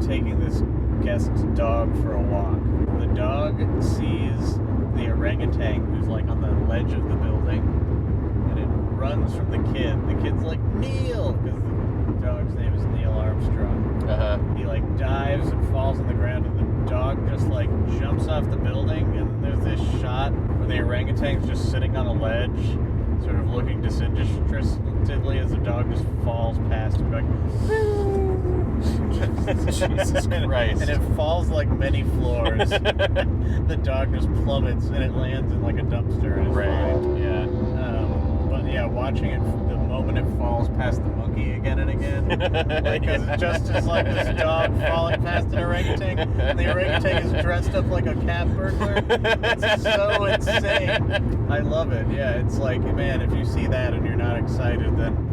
taking this guest's dog for a walk. The dog sees the orangutan who's like on the ledge of the building, and it runs from the kid. The kid's like, Neil, because the dog's name is Neil Armstrong. He like dives and falls on the ground, and the dog just like jumps off the building, and there's this shot where the orangutan's just sitting on a ledge, sort of looking disinterestedly as the dog just falls past him, going, Jesus Christ. and it falls like many floors. The dog just plummets, and it lands in like a dumpster. And it's fine. Yeah. But yeah, watching it the moment it falls past the monkey again and again, because it's just as like this dog falling past an orangutan, and the orangutan is dressed up like a cat burglar. It's so insane. I love it. Yeah, it's like, man, if you see that and you're not excited, then.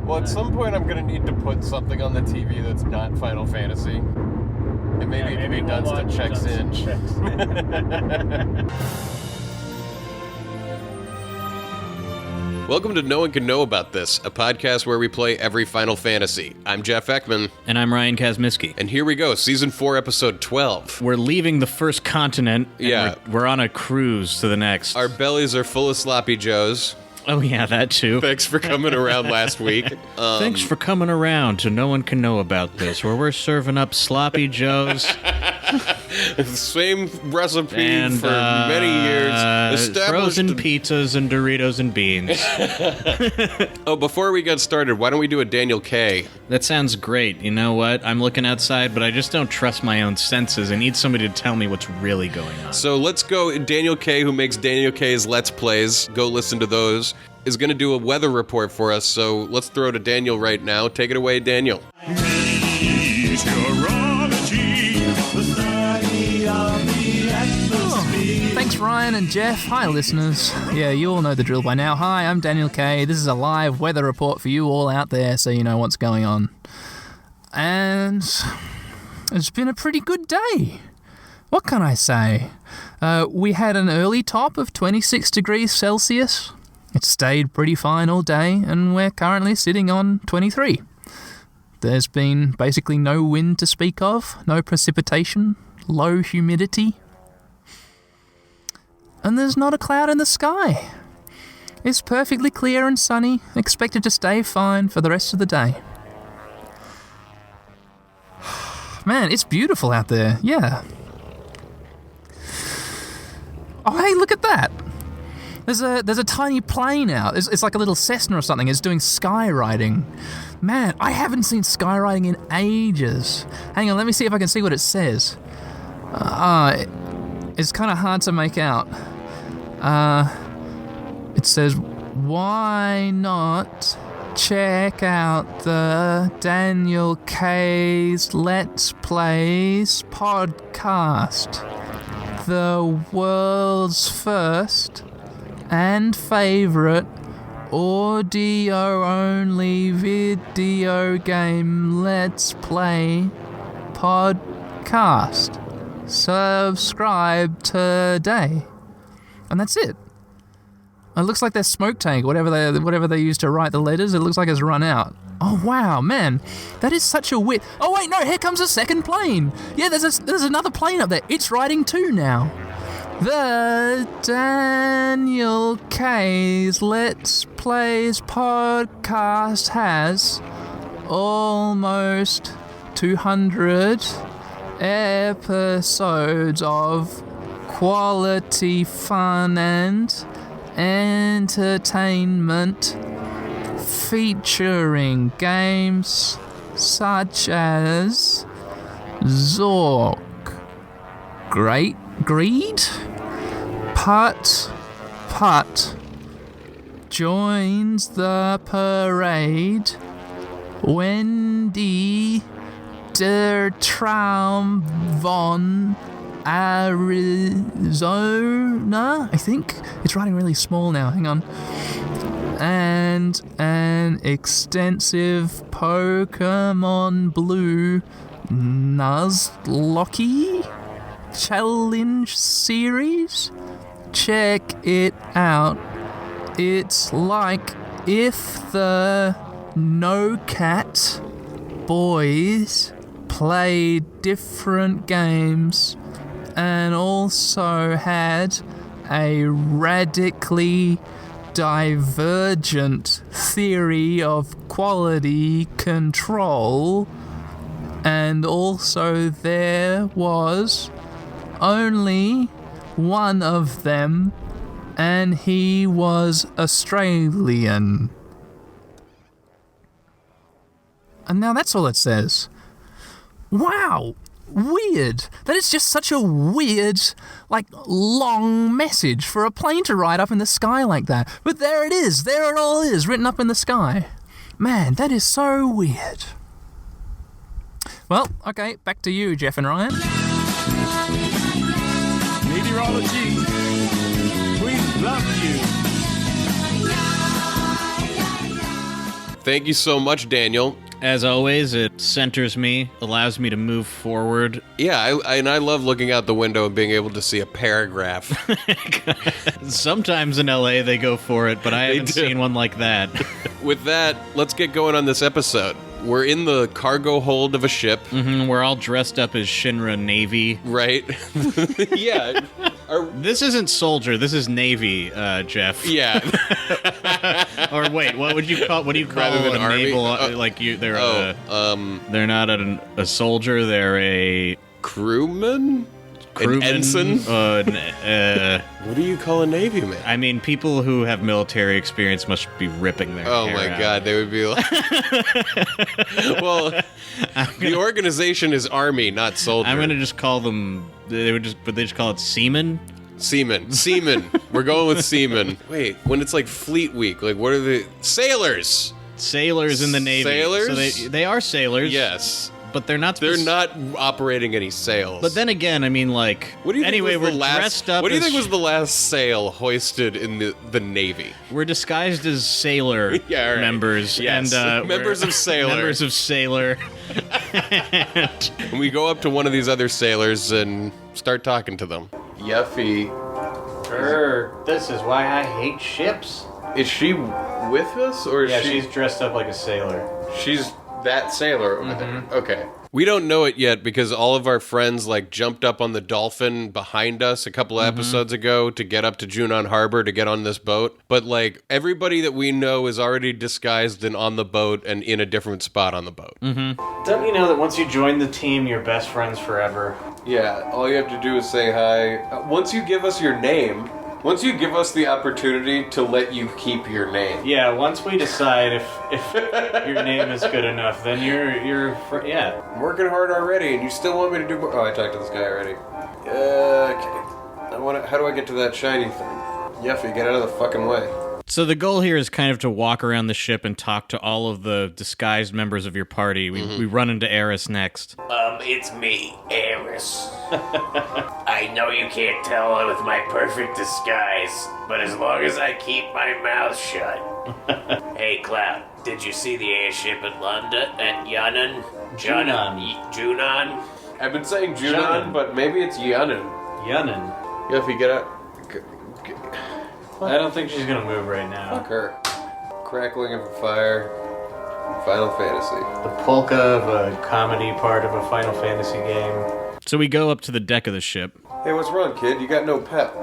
Well, at some point I'm going to need to put something on the TV that's not Final Fantasy. And maybe we'll Dunstan checks in. Welcome to No One Can Know About This, a podcast where we play every Final Fantasy. I'm Jeff Ekman. And I'm Ryan Kazmiski. And here we go, Season 4, Episode 12. We're leaving the first continent, and Yeah. we're on a cruise to the next. Our bellies are full of sloppy joes. Oh yeah, that too. Thanks for coming around last week. Thanks for coming around to No One Can Know About This, where we're serving up sloppy joes. Same recipe And, for many years. frozen pizzas and Doritos and beans. Oh, before we get started, why don't we do a Daniel K? That sounds great. You know what? I'm looking outside, but I just don't trust my own senses. I need somebody to tell me what's really going on. So let's go. Daniel K, who makes Daniel K's Let's Plays, go listen to those, is going to do a weather report for us. So let's throw to Daniel right now. Take it away, Daniel. Thanks, Ryan and Jeff. Hi, listeners. Yeah, you all know the drill by now. Hi, I'm Daniel K. This is a live weather report for you all out there, so you know what's going on. And it's been a pretty good day. What can I say? We had an early top of 26 degrees Celsius. It stayed pretty fine all day, and we're currently sitting on 23. There's been basically no wind to speak of, no precipitation, low humidity. And there's not a cloud in the sky. It's perfectly clear and sunny, expected to stay fine for the rest of the day. Man, it's beautiful out there, yeah. Oh, hey, look at that. There's a tiny plane out. It's like a little Cessna or something. It's doing skywriting. Man, I haven't seen skywriting in ages. Hang on, let me see if I can see what it says. It's kind of hard to make out. It says, why not check out the Daniel K's Let's Plays podcast? The world's first and favorite audio-only video game Let's Play podcast. Subscribe today. And that's it. It looks like their smoke tank, whatever they use to write the letters, it looks like it's run out. Oh wow, man. That is such a wit. Oh wait, no, here comes a second plane. Yeah, there's another plane up there. It's writing too now. The Daniel K's Let's Plays podcast has almost 200 episodes of quality fun and entertainment featuring games such as Zork, Great Greed, Putt Putt, Joins the Parade, Wendy Der Traum von Arizona, I think. It's writing really small now, hang on. And an extensive Pokemon Blue Nuzlocke challenge series. Check it out. It's like if the No Cat Boys played different games and also had a radically divergent theory of quality control, and also there was only one of them, and he was Australian. And now that's all it says. Wow! Weird. That is just such a weird, long message for a plane to ride up in the sky like that. But there it is. There it all is, written up in the sky. Man, that is so weird. Well, okay, back to you, Jeff and Ryan. Meteorology, we love you. Thank you so much, Daniel. As always, it centers me, allows me to move forward. Yeah, I love looking out the window and being able to see a paragraph. Sometimes in LA they go for it, but I haven't seen one like that. With that, let's get going on this episode. We're in the cargo hold of a ship. Mm-hmm, we're all dressed up as Shinra Navy. Right? Yeah. This isn't soldier, this is Navy, Jeff. Yeah. Or wait, what do you call Rather than a army? naval? They're not a soldier. They're a crewman. crewman. An ensign. What do you call a Navy man? I mean, people who have military experience must be ripping their Oh hair my out. God, they would be like. Well, the organization is Army, not soldier. I'm gonna just call them. They just call it seamen. Seamen. We're going with seamen. Wait, when it's like Fleet Week, what are the sailors? Sailors in the Navy. Sailors? So they are sailors. Yes. But they're not. They're not operating any sails. But then again, I mean, what do you anyway, think was we're the last, dressed up. What do you as, think was the last sail hoisted in the Navy? We're disguised as sailor Yeah, all right. members. Yes. And Members of Sailor. Members of Sailor. And we go up to one of these other sailors and start talking to them. Yuffie. This is why I hate ships. Is she with us, or is she's dressed up like a sailor. She's that sailor over there. Okay. We don't know it yet because all of our friends jumped up on the dolphin behind us a couple of episodes ago to get up to Junon Harbor to get on this boat. But everybody that we know is already disguised and on the boat and in a different spot on the boat. Don't you know that once you join the team, you're best friends forever? Yeah, all you have to do is say hi. Once you give us your name, once you give us the opportunity to let you keep your name. Yeah, once we decide if your name is good enough, then you're yeah. I'm working hard already, and you still want me to do more? Oh, I talked to this guy already. Okay. How do I get to that shiny thing? Yuffie, get out of the fucking way. So the goal here is kind of to walk around the ship and talk to all of the disguised members of your party. We run into Eris next. It's me, Eris. I know you can't tell with my perfect disguise, but as long as I keep my mouth shut. Hey, Cloud, did you see the airship at London, at Yunnan? Junon? I've been saying Junon, but maybe it's Yunnan. Yunnan. Yuffie, get out. I don't think she's gonna move right now. Fuck her. Crackling of a fire. Final Fantasy. The polka of a comedy part of a Final Fantasy game. So we go up to the deck of the ship. Hey, what's wrong, kid? You got no pep.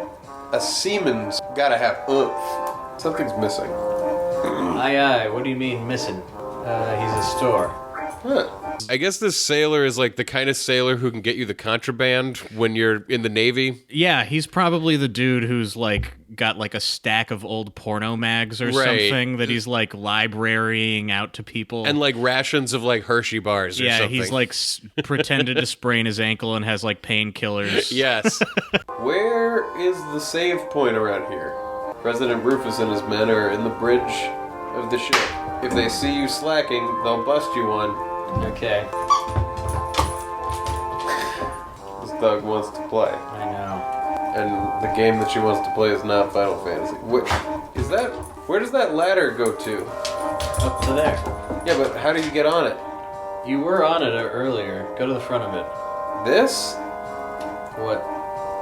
A seaman's gotta have oomph. Something's missing. Aye, what do you mean missing? He's a store. Huh. I guess this sailor is the kind of sailor who can get you the contraband when you're in the Navy. Yeah, he's probably the dude who's got a stack of old porno mags or something that he's librarying out to people. And rations of Hershey bars or something. Yeah, he's pretended to sprain his ankle and has painkillers. Yes. Where is the save point around here? President Rufus and his men are in the bridge of the ship. If they see you slacking, they'll bust you one. Okay. This dog wants to play. I know. And the game that she wants to play is not Final Fantasy. Where does that ladder go to? Up to there. Yeah, but how do you get on it? You were on it earlier. Go to the front of it. This? What?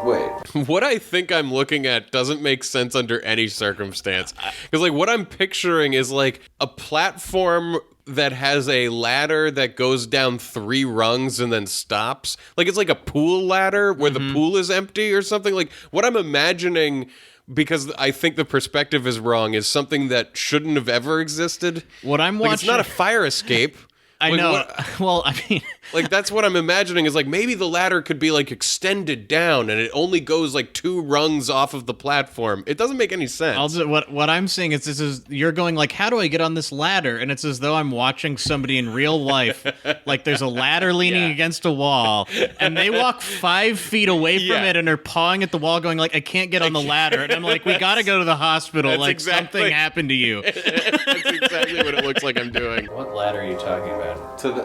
Wait. What I think I'm looking at doesn't make sense under any circumstance. Because what I'm picturing is a platform that has a ladder that goes down 3 rungs and then stops. Like it's like a pool ladder where the pool is empty or something. Like what I'm imagining, because I think the perspective is wrong, is something that shouldn't have ever existed. What I'm like, watching... It's not a fire escape. I Like, know. Well, I mean... Like, that's what I'm imagining is, like, maybe the ladder could be, like, extended down and it only goes, like, 2 rungs off of the platform. It doesn't make any sense. What I'm saying is this is... You're going, like, how do I get on this ladder? And it's as though I'm watching somebody in real life. Like, there's a ladder leaning against a wall, and they walk 5 feet away from it and are pawing at the wall going, like, I can't get on the ladder. And I'm like, we gotta go to the hospital. That's Like, exactly- something happened to you. That's exactly what it looks like I'm doing. What ladder are you talking about?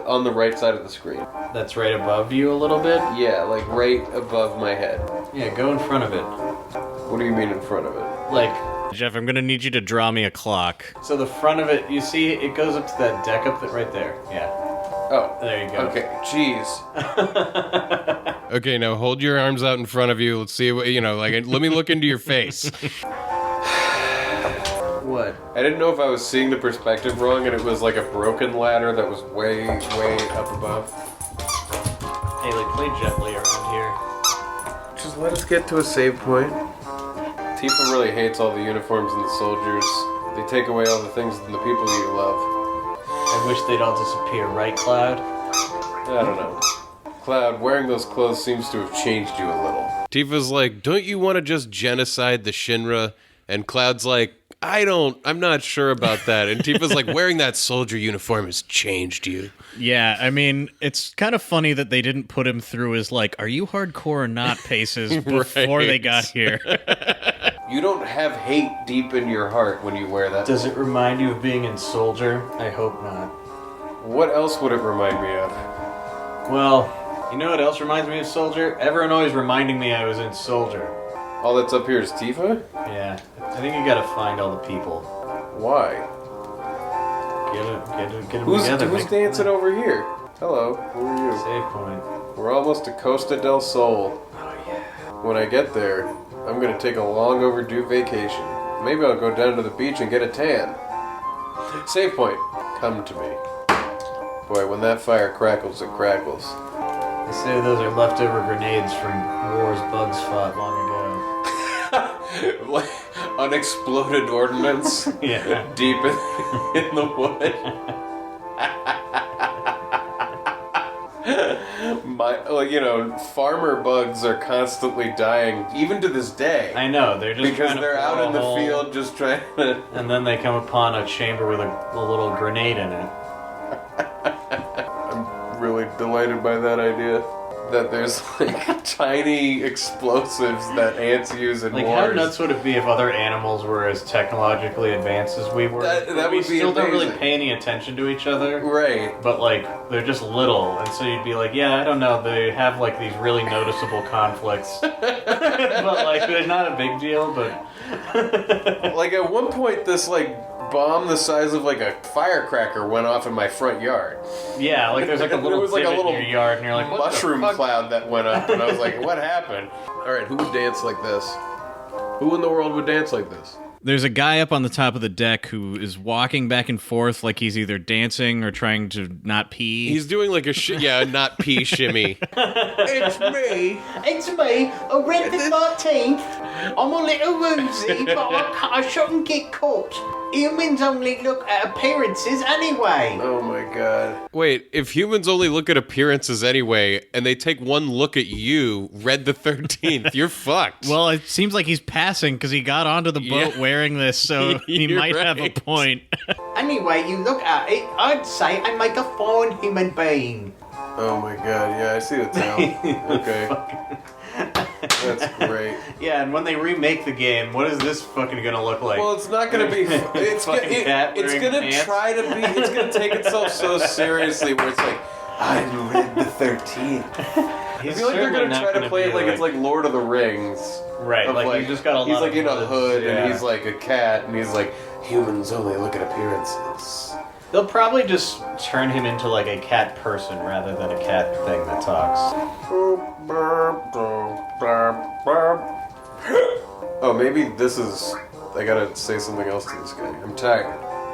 On the right side of the screen. That's right above you a little bit? Yeah, like right above my head. Yeah, go in front of it. What do you mean in front of it? Like, Jeff, I'm gonna need you to draw me a clock. so the front of it, you see, it goes up to that deck up right there. Yeah. Oh. There you go. Okay, jeez. Okay, now hold your arms out in front of you. Let's see what, let me look into your face. What? I didn't know if I was seeing the perspective wrong and it was like a broken ladder that was way, way up above. Hey, like, play gently around here. Just let us get to a save point. Tifa really hates all the uniforms and the soldiers. They take away all the things and the people that you love. I wish they'd all disappear, right, Cloud? I don't know. Cloud, wearing those clothes seems to have changed you a little. Tifa's like, don't you want to just genocide the Shinra? And Cloud's like, I'm not sure about that. And Tifa's like, wearing that soldier uniform has changed you. Yeah, I mean, it's kind of funny that they didn't put him through his, like, are you hardcore or not paces before they got here. You don't have hate deep in your heart when you wear that. Does it remind you of being in Soldier? I hope not. What else would it remind me of? Well, you know what else reminds me of Soldier? Everyone always reminding me I was in Soldier. All that's up here is Tifa? Yeah. I think you gotta find all the people. Why? Get them Who's together. dancing over here? Hello, who are you? Save point. We're almost to Costa Del Sol. Oh, yeah. When I get there, I'm gonna take a long overdue vacation. Maybe I'll go down to the beach and get a tan. Save point. Come to me. Boy, when that fire crackles, it crackles. They say those are leftover grenades from wars Bugs fought long ago. Like unexploded ordnance. Yeah. Deep in the wood. Farmer bugs are constantly dying, even to this day. I know, they're just because trying to they're out blow in a the hole, field just trying to. and then they come upon a chamber with a little grenade in it. I'm really delighted by that idea. That there's like tiny explosives that ants use in Like, wars. how nuts would it be if other animals were as technologically advanced as we were? That we would be still don't really amazing. pay any attention to each other. Right. But, like, they're just little, and so you'd be like, yeah, I don't know, they have, like, these really noticeable conflicts. But, like, they're not a big deal, but... Like, at one point, this, like, bomb the size of, like, a firecracker went off in my front yard. Yeah, like, there's, like, a There little was, like, a divot little in your yard, and you're like, what mushroom the fuck? cloud that went up, and I was like, what happened? Alright, who would dance like this? Who in the world would dance like this? There's a guy up on the top of the deck who is walking back and forth like he's either dancing or trying to not pee. He's doing like a not pee shimmy. It's me. It's me, a Red the 13th. I'm a little woozy, but I shouldn't get caught. Humans only look at appearances anyway. Oh my god. Wait, if humans only look at appearances anyway, and they take one look at you, Red the 13th, you're fucked. Well, it seems like he's passing because he got onto the boat Yeah. wearing this, so he You're might have a right. point. Anyway, you look at it, I'd say I make a fine human being. Oh my god, yeah, I see the town. Okay. That's great. Yeah, and when they remake the game, what is this fucking gonna look like? Well, it's not gonna be. It's Fucking cat it's wearing gonna pants. try to be. It's gonna take itself so seriously, where it's like, I'm Red the 13th. I feel like they're gonna try to play it like it's like Lord of the Rings. Right, Of, like you just got a lot He's like of in a hoods, hood, yeah. and he's like a cat, and he's like, humans only look at appearances. They'll probably just turn him into like a cat person rather than a cat thing that talks. Oh, maybe this is. I gotta say something else to this guy. I'm tired.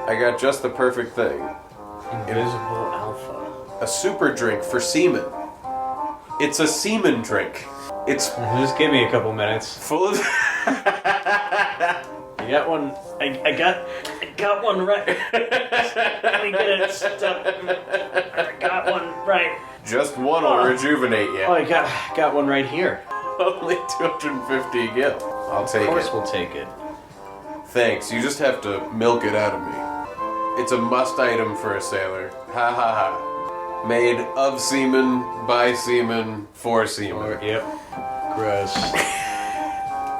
I got just the perfect thing. Invisible Alpha. A super drink for seamen. It's a seaman drink. It's Just give me a couple minutes. full of... You got one. I got one right. Let me get it stuck. I got one right. Just one will rejuvenate you. Oh, I got one right here. Only 250 gil. I'll take Of course it. we'll take it. Thanks, you just have to milk it out of me. It's a must item for a sailor. Ha ha ha. Made of seamen, by seamen, for seamen. Yep. Gross.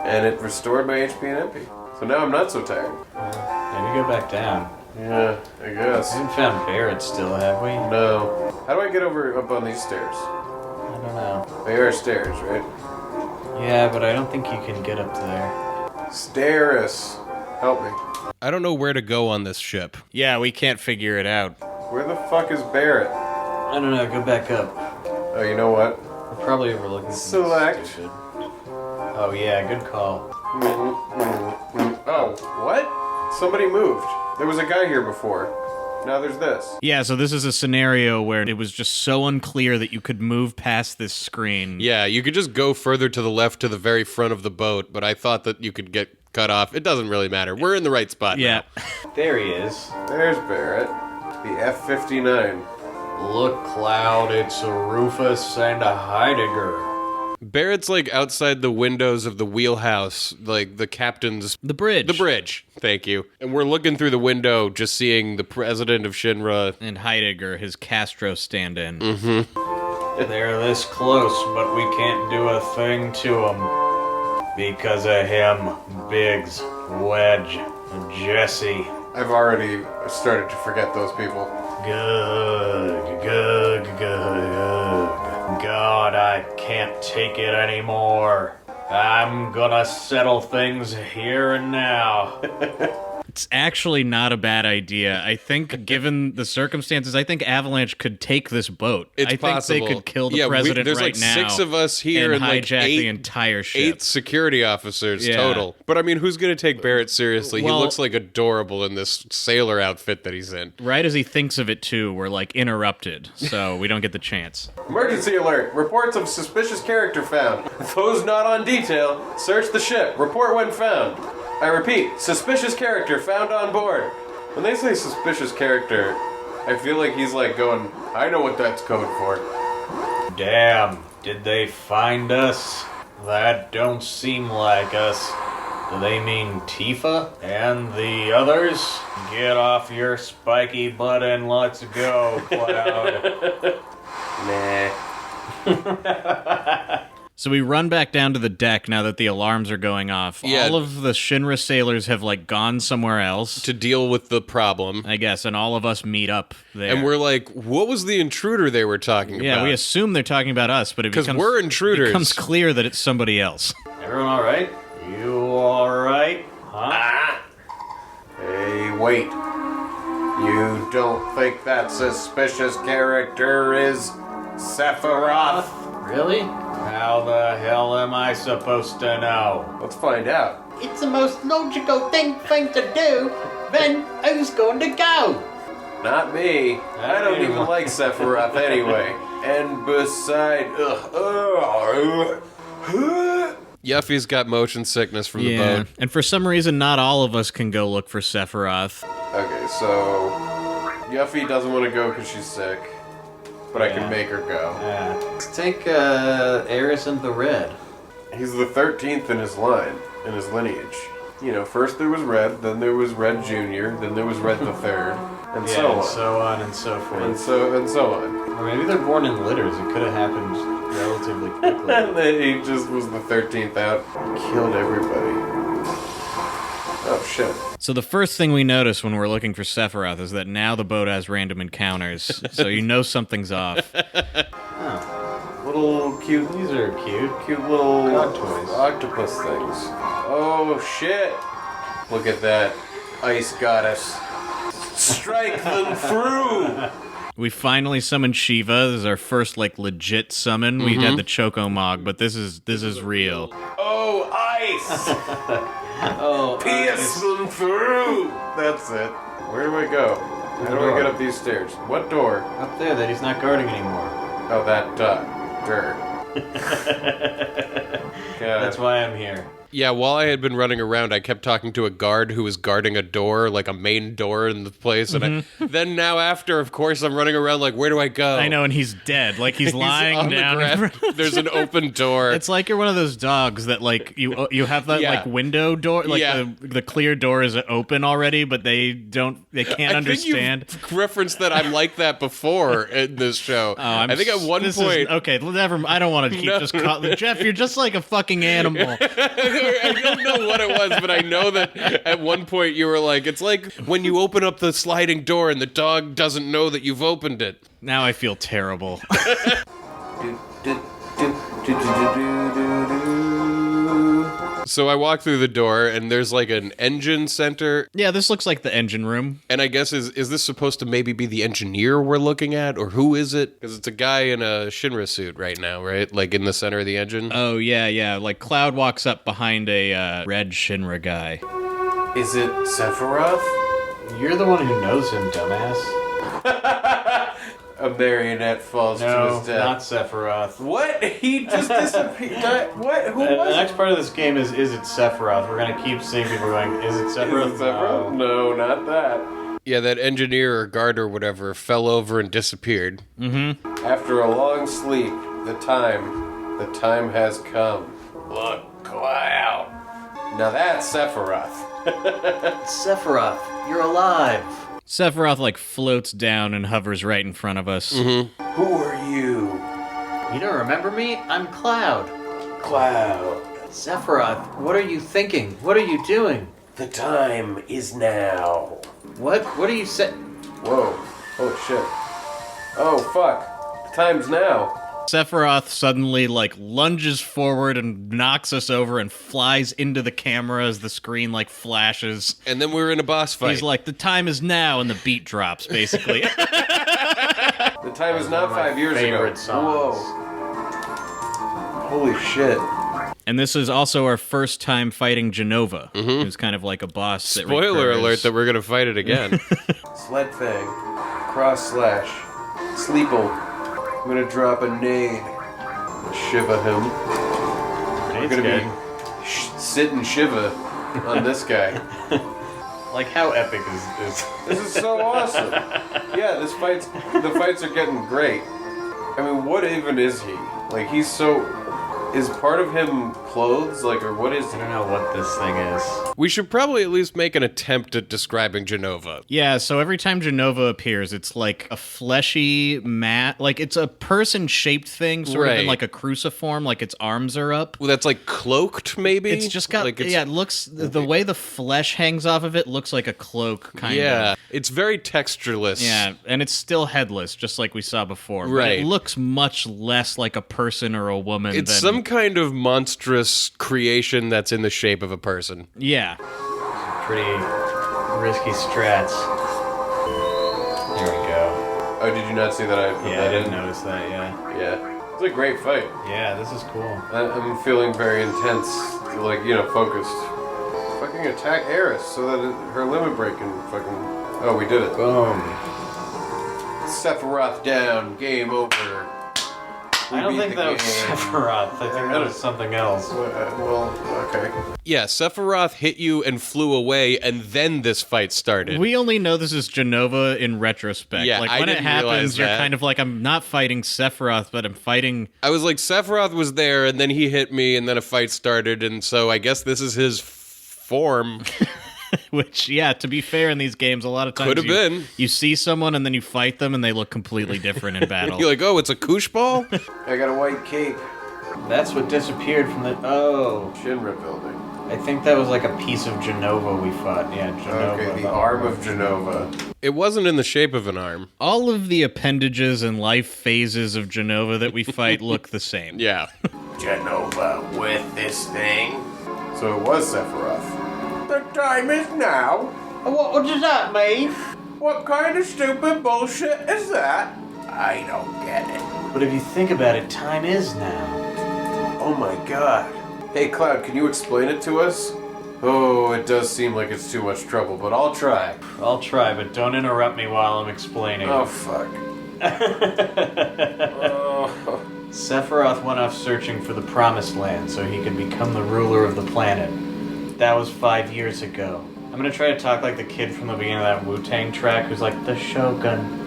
And it restored my HP and MP. So now I'm not so tired. Maybe go back down. Yeah, I guess. We haven't found Barrett still, have we? No. How do I get up on these stairs? I don't know. They are stairs, right? Yeah, but I don't think you can get up there. Stairs. Help me. I don't know where to go on this ship. Yeah, we can't figure it out. Where the fuck is Barrett? I don't know. Go back up. Oh, you know what? We're probably overlooking something Select. stupid. Oh yeah, good call. Oh, what? Somebody moved. There was a guy here before. Now there's this. Yeah, so this is a scenario where it was just so unclear that you could move past this screen. Yeah, you could just go further to the left to the very front of the boat, but I thought that you could get cut off. It doesn't really matter. We're in the right spot Yeah. There he is. now. There's Barrett. The F-59. Look, Cloud, it's a Rufus and a Heidegger. Barrett's like outside the windows of the wheelhouse, like the captain's... The bridge. The bridge. Thank you. And we're looking through the window, just seeing the president of Shinra. And Heidegger, his Castro stand-in. They're this close, but we can't do a thing to them. Because of him, Biggs, Wedge, and Jesse. I've already started to forget those people. Good. God, I can't take it anymore. I'm gonna settle things here and now. It's actually not a bad idea. I think, given the circumstances, I think Avalanche could take this boat. It's I possible. think they could kill the Yeah, president there's right like now. 6 of us here and and like hijack 8 the entire ship. 8 security officers Yeah. total. But I mean, who's going to take Barrett seriously? Well- He looks like adorable in this sailor outfit that he's in. Right as he thinks of it, too, we're like interrupted, so we don't get the chance. Emergency alert! Reports of suspicious character found. Those not on detail, search the ship. Report when found. I repeat, suspicious character found on board. When they say suspicious character, I feel like he's like going, I know what that's code for. Damn, did they find us? That don't seem like us. Do they mean Tifa and the others? Get off your spiky butt and let's go, Cloud. Nah. So we run back down to the deck now that the alarms are going off. Yeah. All of the Shinra sailors have, like, gone somewhere else, To deal with the problem. I guess, and all of us meet up there. And we're like, what was the intruder they were talking about? Yeah, we assume they're talking about us, but it 'Cause becomes, we're intruders. It becomes clear that it's somebody else. Everyone alright? You alright? Huh? Hey, wait. You don't think that suspicious character is Sephiroth? Really? How the hell am I supposed to know? Let's find out. It's the most logical thing to do. Then who's going to go? Not me. I don't even like Sephiroth anyway. And beside... Yuffie's got motion sickness from the boat. And for some reason, not all of us can go look for Sephiroth. Okay, so... Yuffie doesn't want to go because she's sick. But I can make her go. Let's take Eris and the Red. He's the 13th in his line, in his lineage. You know, first there was Red, then there was Red Jr., then there was Red the Third, and so on. so on and so forth. And so on. Or maybe they're born in litters. It could have happened relatively quickly. And then he just was the 13th out, killed everybody. Oh shit. So the first thing we notice when we're looking for Sephiroth is that now the boat has random encounters, so you know something's off. Little cute, These are cute. cute little God toys. octopus things. Oh shit. Look at that ice goddess. Strike them through! We finally summoned Shiva. This is our first, like, legit summon. We had the Choco-Mog, but this is real. Oh, ice! Oh, Pierce them through! That's it. Where do I go? How do I get up these stairs? What door? Up there that he's not guarding anymore. Oh, that door. That's why I'm here. Yeah, while I had been running around, I kept talking to a guard who was guarding a door, like a main door in the place. And then now after, of course, I'm running around like, where do I go? I know, and he's dead. Like, he's lying on down. the ground. There's an open door. It's like you're one of those dogs that, like, you have that, Yeah. like, window door. Like, Yeah. the clear door is open already, but they can't understand. I think you've referenced that I'm like that before in this show. I think at one point... okay, never. I don't want to keep just calling Jeff. You're just like a fucking animal. I don't know what it was, but I know that at one point you were like, it's like when you open up the sliding door and the dog doesn't know that you've opened it. Now I feel terrible. So I walk through the door and there's like an engine center. Yeah, this looks like the engine room. And I guess, is this supposed to maybe be the engineer we're looking at? Or who is it? Because it's a guy in a Shinra suit right now, right? Like in the center of the engine. Oh, yeah. Like Cloud walks up behind a red Shinra guy. Is it Sephiroth? You're the one who knows him, dumbass. A marionette falls to No, his death. not Sephiroth. What? He just disappeared. What? Who The was next part of this game is it Sephiroth? We're gonna keep seeing people going, is it Sephiroth? Sephiroth? No, not that. Yeah, that engineer or guard or whatever fell over and disappeared. Mm-hmm. After a long sleep, the time has come. Look, Cloud. Now that's Sephiroth. Sephiroth, you're alive. Sephiroth, like, floats down and hovers right in front of us. Mm-hmm. Who are you? You don't remember me? I'm Cloud. Cloud. Sephiroth, what are you thinking? What are you doing? The time is now. What? What are you saying? Whoa. Oh, shit. Oh, fuck. The time's now. Sephiroth suddenly, like, lunges forward and knocks us over and flies into the camera as the screen, like, flashes. And then we're in a boss fight. He's like, the time is now, and the beat drops, basically. The time is not 5 years ago. Favorite songs. Whoa. Holy shit. And this is also our first time fighting Jenova, who's kind of like a boss. Spoiler alert that we're going to fight it again. Sled Fang. Cross slash. Sleeple. I'm going to drop a nade. Shiva him. We're going to be sit and Shiva on this guy. Like, how epic is this? This is so awesome. Yeah, the fights are getting great. I mean, what even is he? Like, he's so... Is part of him clothes? Like, or what is he? I don't know what this thing is. We should probably at least make an attempt at describing Jenova. Yeah, so every time Jenova appears, it's like a fleshy mat, like it's a person-shaped thing, sort of in like a cruciform, like its arms are up. Well, that's like cloaked, maybe? It's just got, like it looks, the way the flesh hangs off of it looks like a cloak, kind of. Yeah, it's very textureless. Yeah, and it's still headless, just like we saw before. But Right. it looks much less like a person or a woman It's than... some kind of monstrous creation that's in the shape of a person. Yeah. Pretty risky strats. There we go. Oh, did you not see that I put Yeah, that I didn't in? notice that, yeah. Yeah. It's a great fight. Yeah, this is cool. I'm feeling very intense, like, focused. Fucking attack Eris so that her limit break can fucking... Oh, we did it. Boom. Sephiroth down. Game over. I don't think that was Sephiroth. I think that was something else. Well, okay. Yeah, Sephiroth hit you and flew away, and then this fight started. We only know this is Jenova in retrospect. Yeah, like I when it didn't realize happens, you're that. kind of like, I'm not fighting Sephiroth, but I'm fighting... I was like, Sephiroth was there, and then he hit me, and then a fight started, and so I guess this is his form. Which, yeah, to be fair, in these games, a lot of times Could have been. You see someone and then you fight them and they look completely different in battle. You're like, oh, it's a koosh ball? I got a white cape. That's what disappeared from the... Oh. Shinra building. I think that was like a piece of Jenova we fought. Yeah, Jenova. Okay, the arm of Jenova. It wasn't in the shape of an arm. All of the appendages and life phases of Jenova that we fight look the same. Yeah. Jenova with this thing. So it was Sephiroth. The time is now. What does that mean? What kind of stupid bullshit is that? I don't get it. But if you think about it, time is now. Oh my god. Hey, Cloud, can you explain it to us? Oh, it does seem like it's too much trouble, but I'll try. I'll try, but don't interrupt me while I'm explaining. Oh, fuck. Oh. Sephiroth went off searching for the Promised Land so he could become the ruler of the planet. That was 5 years ago. I'm gonna try to talk like the kid from the beginning of that Wu-Tang track who's like, the Shogun.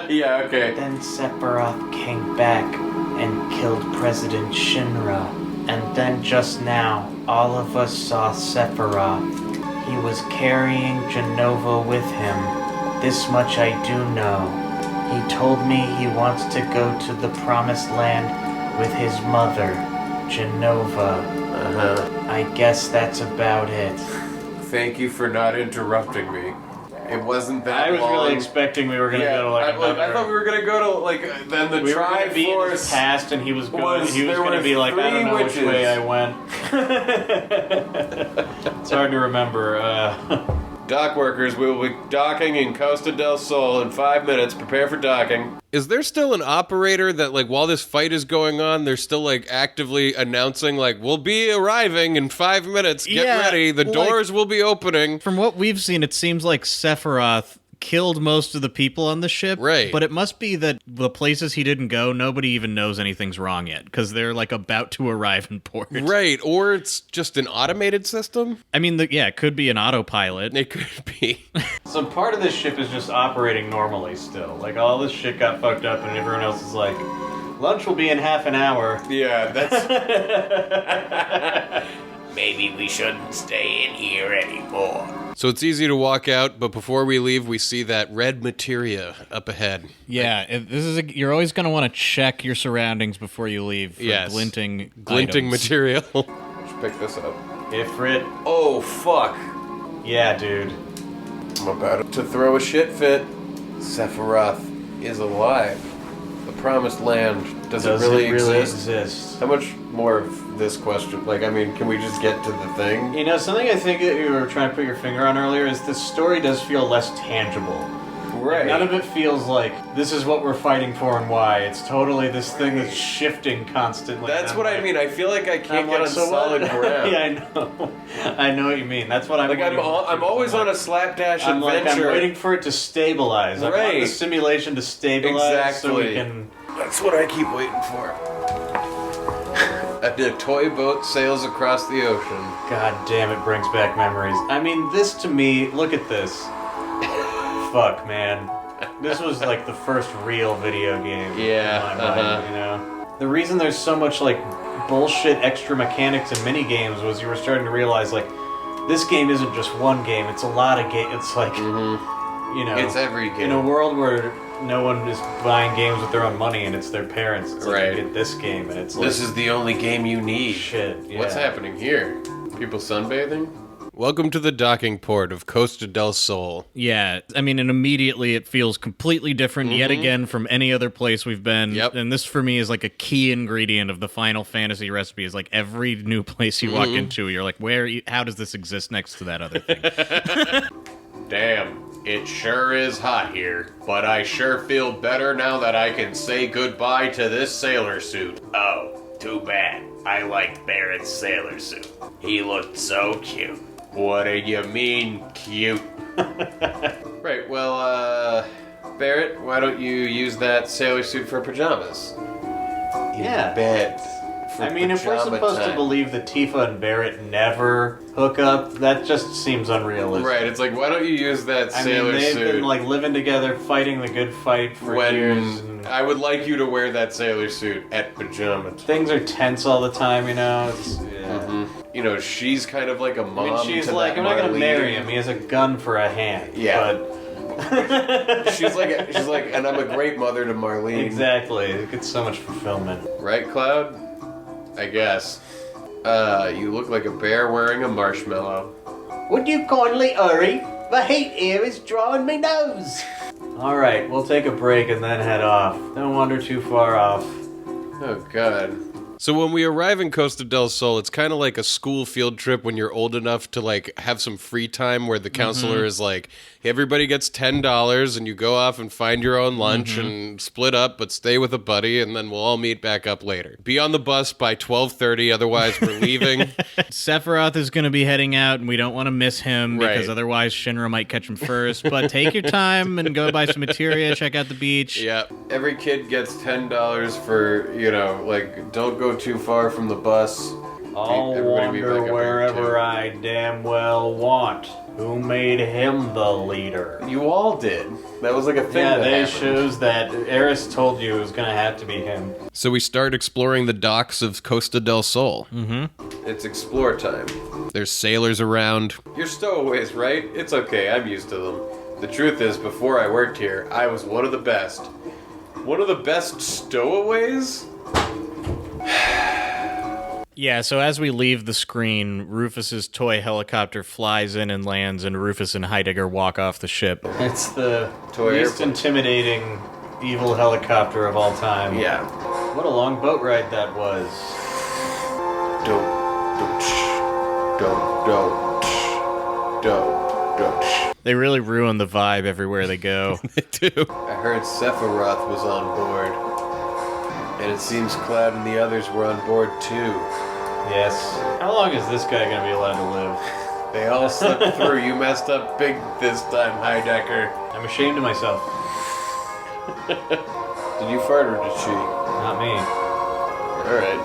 Yeah, okay. Then Sephiroth came back and killed President Shinra. And then just now, all of us saw Sephiroth. He was carrying Jenova with him. This much I do know. He told me he wants to go to the Promised Land with his mother, Jenova. I guess that's about it. Thank you for not interrupting me. It wasn't that I was long. really expecting we were going to go to I thought we were going to go to, like, then the we were going to be in his Triforce. past, and he was going to be like, I three don't know witches. which way I went. It's hard to remember. Dock workers, we will be docking in Costa del Sol in 5 minutes. Prepare for docking. Is there still an operator that, like, while this fight is going on, they're still, like, actively announcing, like, we'll be arriving in 5 minutes. Get ready. The doors will be opening. From what we've seen, it seems like Sephiroth killed most of the people on the ship. Right. But it must be that the places he didn't go, nobody even knows anything's wrong yet, because they're, like, about to arrive in port. Right. Or it's just an automated system. I mean, it could be an autopilot. It could be. So part of this ship is just operating normally still. Like, all this shit got fucked up, and everyone else is like, lunch will be in half an hour. Yeah, that's... Maybe we shouldn't stay in here anymore. So it's easy to walk out, but before we leave, we see that red materia up ahead. Yeah, you're always going to want to check your surroundings before you leave for glinting items. material. Let's pick this up. Ifrit. Oh, fuck. Yeah, dude. I'm about to throw a shit fit. Sephiroth is alive. The Promised Land, does it really exist? How much more of this question? Like, I mean, can we just get to the thing? You know, something I think that you were trying to put your finger on earlier is this story does feel less tangible. Right. None of it feels like this is what we're fighting for and why. It's totally this thing that's shifting constantly. That's what I mean. I feel like I can't get on so solid ground. Yeah, I know. I know what you mean. That's what I'm Like, I'm always on a slapdash I'm adventure. I'm waiting for it to stabilize. I want the simulation to stabilize so we can... That's what I keep waiting for. A toy boat sails across the ocean. God damn, it brings back memories. I mean, this to me, look at this. Fuck, man. This was like the first real video game in my mind, you know? The reason there's so much like bullshit extra mechanics and mini games was you were starting to realize like this game isn't just one game, it's a lot of games. It's like, you know, It's every game. in a world where no one is buying games with their own money and it's their parents. It's like you get this game and it's like... This is the only game you need. Shit, yeah. What's happening here? People sunbathing? Welcome to the docking port of Costa del Sol. Yeah, I mean, and immediately it feels completely different yet again from any other place we've been. Yep. And this, for me, is like a key ingredient of the Final Fantasy recipe, is like every new place you walk into, you're like, how does this exist next to that other thing? Damn, it sure is hot here, but I sure feel better now that I can say goodbye to this sailor suit. Oh, too bad. I liked Barrett's sailor suit. He looked so cute. What do you mean, cute? Right, well, Barrett, why don't you use that sailor suit for pajamas? Yeah. Bed. I mean, if we're supposed to believe that Tifa and Barrett never hook up, that just seems unrealistic. Right, it's like, why don't you use that sailor they've suit? been like living together, fighting the good fight for years. And I would like you to wear that sailor suit at pajamas. things are tense all the time, you know. It's, You know, she's kind of like a mom. I mean, she's to like, that I'm not gonna Marlene. marry him. He has a gun for a hand. Yeah. But she's like, and I'm a great mother to Marlene. exactly, it gets so much fulfillment. Right, Cloud? I guess. You look like a bear wearing a marshmallow. Would you kindly hurry? The heat here is drawing me nose. All right, we'll take a break and then head off. Don't wander too far off. Oh, God. So when we arrive in Costa del Sol, it's kind of like a school field trip when you're old enough to like have some free time where the counselor is like, Everybody gets $10 and you go off and find your own lunch and split up, but stay with a buddy, and then we'll all meet back up later. Be on the bus by 12:30, otherwise we're leaving. Sephiroth is going to be heading out, and we don't want to miss him because otherwise Shinra might catch him first. But take your time and go buy some materia, check out the beach. Yeah. Every kid gets $10 for, like, don't go too far from the bus. I'll wander wherever I damn well want. Who made him the leader? You all did. That was like a thing. Yeah, that that happened. shows that Eris told you it was going to have to be him. So we start exploring the docks of Costa del Sol. It's explore time. There's sailors around. You're stowaways, right? It's okay, I'm used to them. The truth is, before I worked here, I was one of the best. One of the best stowaways? Yeah, so as we leave the screen, Rufus's toy helicopter flies in and lands, and Rufus and Heidegger walk off the ship. It's the Toy least airplane. intimidating evil helicopter of all time. Yeah. What a long boat ride that was. They really ruin the vibe everywhere they go. They do. I heard Sephiroth was on board. And it seems Cloud and the others were on board too. Yes. How long is this guy going to be allowed to live? They all slipped through. You messed up big this time, Heidegger. I'm ashamed of myself. Did you fart or did she? Not me. Alright.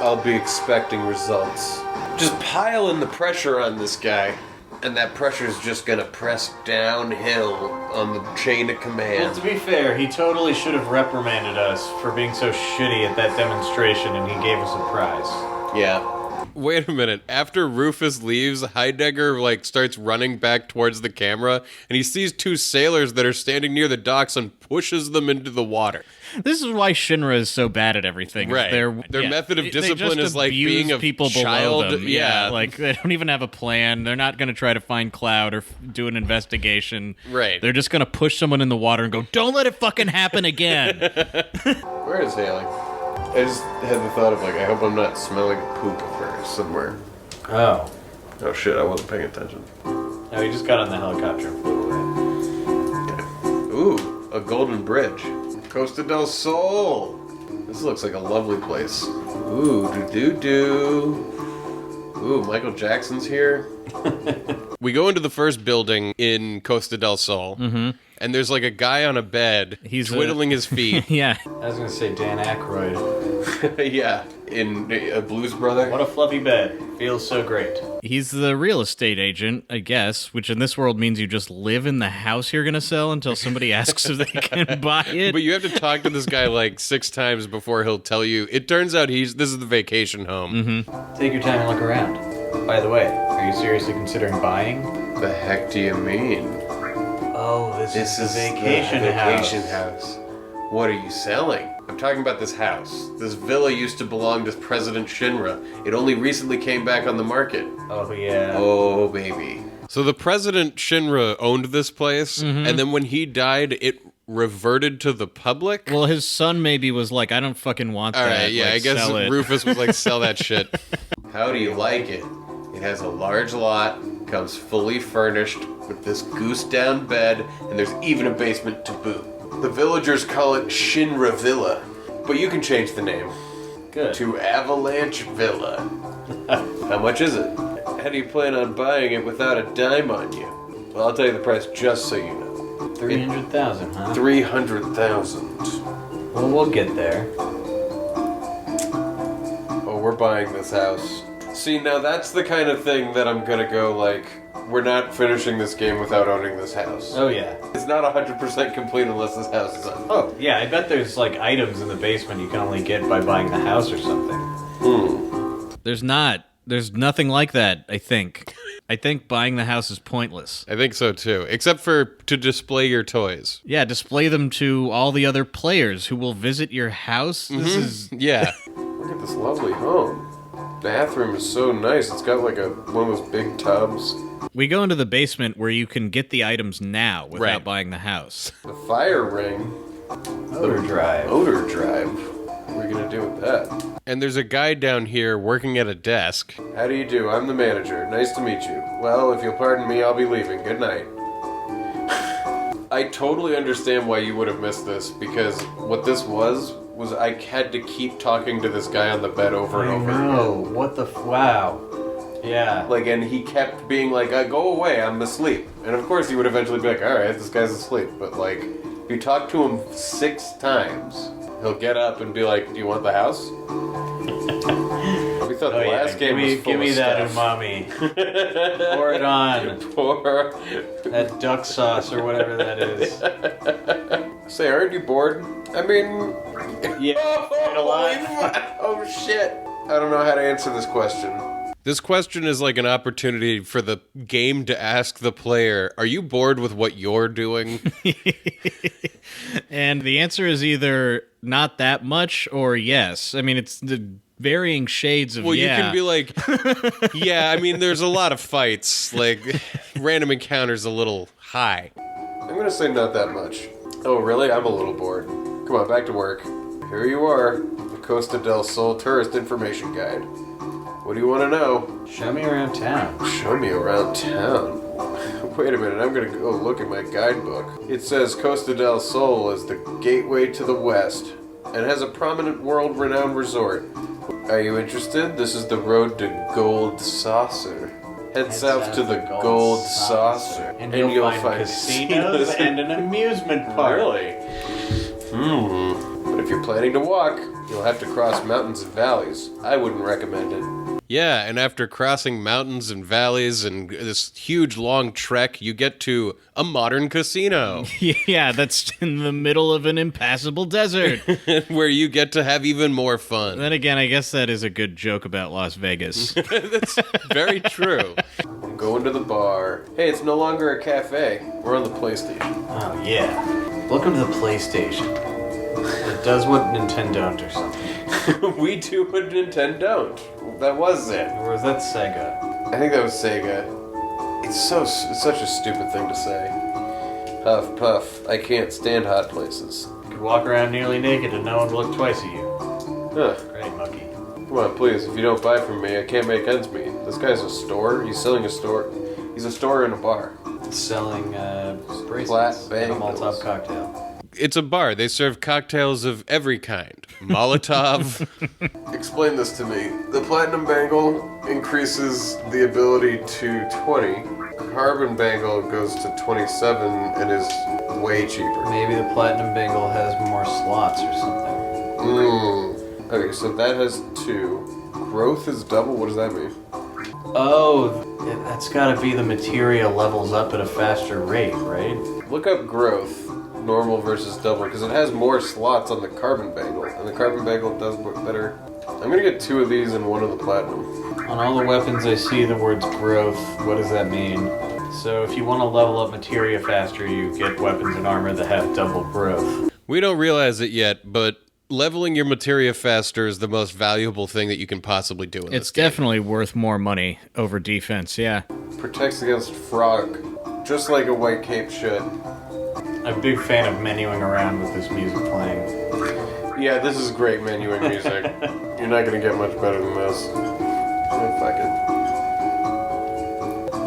I'll be expecting results. Just pile in the pressure on this guy. And that pressure's just gonna press downhill on the chain of Well, command. to be fair, he totally should have reprimanded us for being so shitty at that demonstration, and he gave us a prize. Yeah. Wait a minute. After Rufus leaves, Heidegger starts running back towards the camera, and he sees two sailors that are standing near the docks and pushes them into the water. This is why Shinra is so bad at everything. Right. Their method of discipline is like being a people child. below them. Yeah. Like they don't even have a plan. They're not going to try to find Cloud or do an investigation. Right. They're just going to push someone in the water and go, "Don't let it fucking happen again." Where is Haley? I just had the thought of I hope I'm not smelling poop of her somewhere. Oh. Oh shit, I wasn't paying attention. No, he just got on the helicopter and flew away. Ooh, a golden bridge. Costa del Sol. This looks like a lovely place. Ooh, do-do-do. Ooh, Michael Jackson's here. We go into the first building in Costa del Sol, and there's a guy on a bed. He's twiddling his feet. Yeah. I was going to say Dan Aykroyd. Yeah, in a Blues Brother. What a fluffy bed. Feels so great. He's the real estate agent, I guess, which in this world means you just live in the house you're going to sell until somebody asks if they can buy it. But you have to talk to this guy 6 times before he'll tell you. It turns out this is the vacation home. Take your time and look around. By the way, are you seriously considering buying? The heck do you mean? Oh, this is the vacation house. What are you selling? I'm talking about this house. This villa used to belong to President Shinra. It only recently came back on the market. Oh, yeah. Oh, baby. So the President Shinra owned this place, and then when he died, it reverted to the public? Well, his son maybe was like, I don't fucking want that. All right, yeah, I guess sell it. Rufus was like, sell that shit. How do you like it? It has a large lot, comes fully furnished with this goose-down bed, and there's even a basement to boot. The villagers call it Shinra Villa, but you can change the name. Good. To Avalanche Villa. How much is it? How do you plan on buying it without a dime on you? Well, I'll tell you the price just so you know. 300,000, huh? 300,000. Well, we'll get there. Oh, we're buying this house. See, now that's the kind of thing that I'm gonna go we're not finishing this game without owning this house. Oh, yeah. It's not 100% complete unless this house is on. Oh, yeah, I bet there's items in the basement you can only get by buying the house or something. There's not. There's nothing like that, I think. I think buying the house is pointless. I think so too, except for to display your toys. Yeah, display them to all the other players who will visit your house. This is... Yeah. Look at this lovely home. Bathroom is so nice. It's got one of those big tubs. We go into the basement where you can get the items now without Right. buying the house. The fire ring. Motor drive. Motor drive. What are we gonna do with that? And there's a guy down here working at a desk. How do you do? I'm the manager. Nice to meet you. Well, if you'll pardon me, I'll be leaving. Good night. I totally understand why you would have missed this, because what this was I had to keep talking to this guy on the bed over and over again. What the wow. Yeah. Like, and he kept being like, go away, I'm asleep. And of course he would eventually be like, alright, this guy's asleep. But like, if you talk to him 6 times, he'll get up and be like, do you want the house? We thought the last game was full give me of that stuff. umami. Pour it on. Pour That duck sauce or whatever that is. Say, aren't you bored? I mean... Yeah. Oh shit. I don't know how to answer this question. This question is like an opportunity for the game to ask the player, are you bored with what you're doing? And the answer is either not that much or yes. I mean, it's the varying shades of you can be like, yeah, I mean, there's a lot of fights. Like, random encounters a little high. I'm going to say not that much. Oh, really? I'm a little bored. Come on, back to work. Here you are, the Costa Del Sol Tourist Information Guide. What do you want to know? Show me around town. Show me around town? Wait a minute, I'm going to go look at my guidebook. It says Costa del Sol is the gateway to the west and has a prominent world-renowned resort. Are you interested? This is the road to Gold Saucer. Head south to the Gold Saucer. And you'll find casinos and an amusement park. Really? But if you're planning to walk, you'll have to cross mountains and valleys. I wouldn't recommend it. Yeah, and after crossing mountains and valleys and this huge long trek, you get to a modern casino. Yeah, that's in the middle of an impassable desert. Where you get to have even more fun. Then again, I guess that is a good joke about Las Vegas. That's very true. I'm going to the bar. Hey, it's no longer a cafe. We're on the PlayStation. Oh, yeah. Welcome to the PlayStation. It does what Nintendo don't or something. We do what Nintendo don't. That was it. Or was that Sega? I think that was Sega. It's such a stupid thing to say. Huff, puff. I can't stand hot places. You could walk around nearly naked and no one would look twice at you. Huh. Great monkey. Come on, please. If you don't buy from me, I can't make ends meet. This guy's a store. He's selling a store. He's a store in a bar. Selling Flat bracelets and a bangles. Molotov cocktail. It's a bar. They serve cocktails of every kind. Molotov. Explain this to me. The platinum bangle increases the ability to 20. Carbon bangle goes to 27 and is way cheaper. Maybe the platinum bangle has more slots or something. Okay, so that has 2. Growth is double. What does that mean? Oh, that's gotta be the materia levels up at a faster rate, right? Look up growth. Normal versus double, because it has more slots on the carbon bangle, and the carbon bangle does look better. I'm gonna get 2 of these and 1 of the platinum. On all the weapons I see the words growth. What does that mean? So if you want to level up materia faster, you get weapons and armor that have double growth. We don't realize it yet, but leveling your materia faster is the most valuable thing that you can possibly do in It's this game. definitely worth more money over defense, yeah. Protects against frog, just like a white cape should. I'm a big fan of menuing around with this music playing. Yeah, this is great menuing music. You're not gonna get much better than this. Oh, fuck it.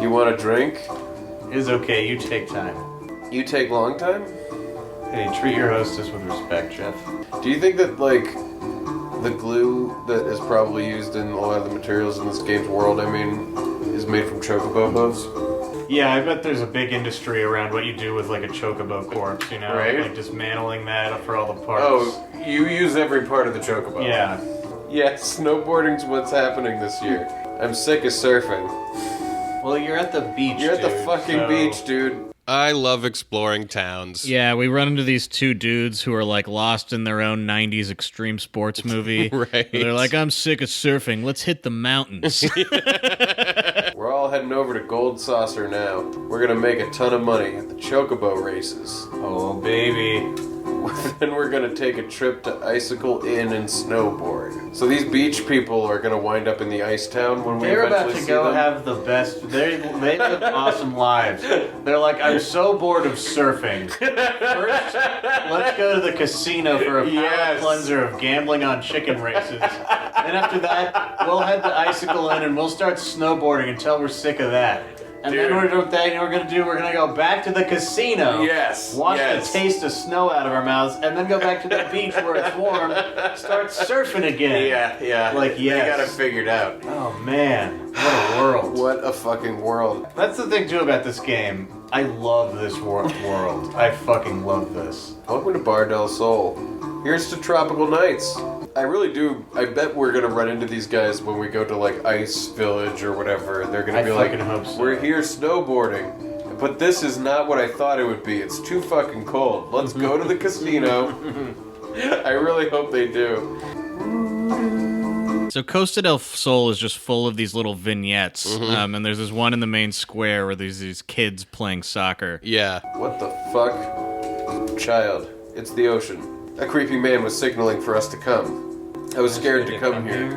You want a drink? It's okay, you take time. You take long time? Hey, treat your hostess with respect, Jeff. Do you think that, like, the glue that is probably used in a lot of the materials in this game's world, I mean, is made from chocobo hooves? Yeah, I bet there's a big industry around what you do with like a chocobo corpse, you know? Right. Like dismantling that for all the parts. Oh, you use every part of the chocobo. Yeah. Yeah, snowboarding's what's happening this year. I'm sick of surfing. Well, you're at the beach, You're at the dude, fucking so- beach, dude. I love exploring towns. Yeah, we run into these 2 dudes who are like lost in their own 90s extreme sports movie. Right. They're like, I'm sick of surfing. Let's hit the mountains. We're all heading over to Gold Saucer now. We're gonna make a ton of money at the chocobo races. Oh, baby. Then we're gonna take a trip to Icicle Inn and snowboard. So these beach people are gonna wind up in the ice town when we They're eventually about to see go them. have the best. They live awesome lives. They're like, I'm so bored of surfing. First, let's go to the casino for a palate cleanser of gambling on chicken races. Then after that, we'll head to Icicle Inn and we'll start snowboarding until we're sick of that. And then we're going to go back to the casino. Yes. Wash the taste of snow out of our mouths, and then go back to the beach where it's warm, start surfing again. Yeah. Like, yes. You got it figured out. Oh, man. What a world. What a fucking world. That's the thing, too, about this game. I love this world. I fucking love this. Welcome to Bar del Sol. Here's to tropical nights. I really do. I bet we're gonna run into these guys when we go to like Ice Village or whatever. They're gonna be like, hope so. "We're here snowboarding," but this is not what I thought it would be. It's too fucking cold. Let's go to the casino. I really hope they do. So Costa del Sol is just full of these little vignettes, and there's this one in the main square where there's these kids playing soccer. Yeah. What the fuck? Child, it's the ocean. A creepy man was signaling for us to come. I was scared to come here.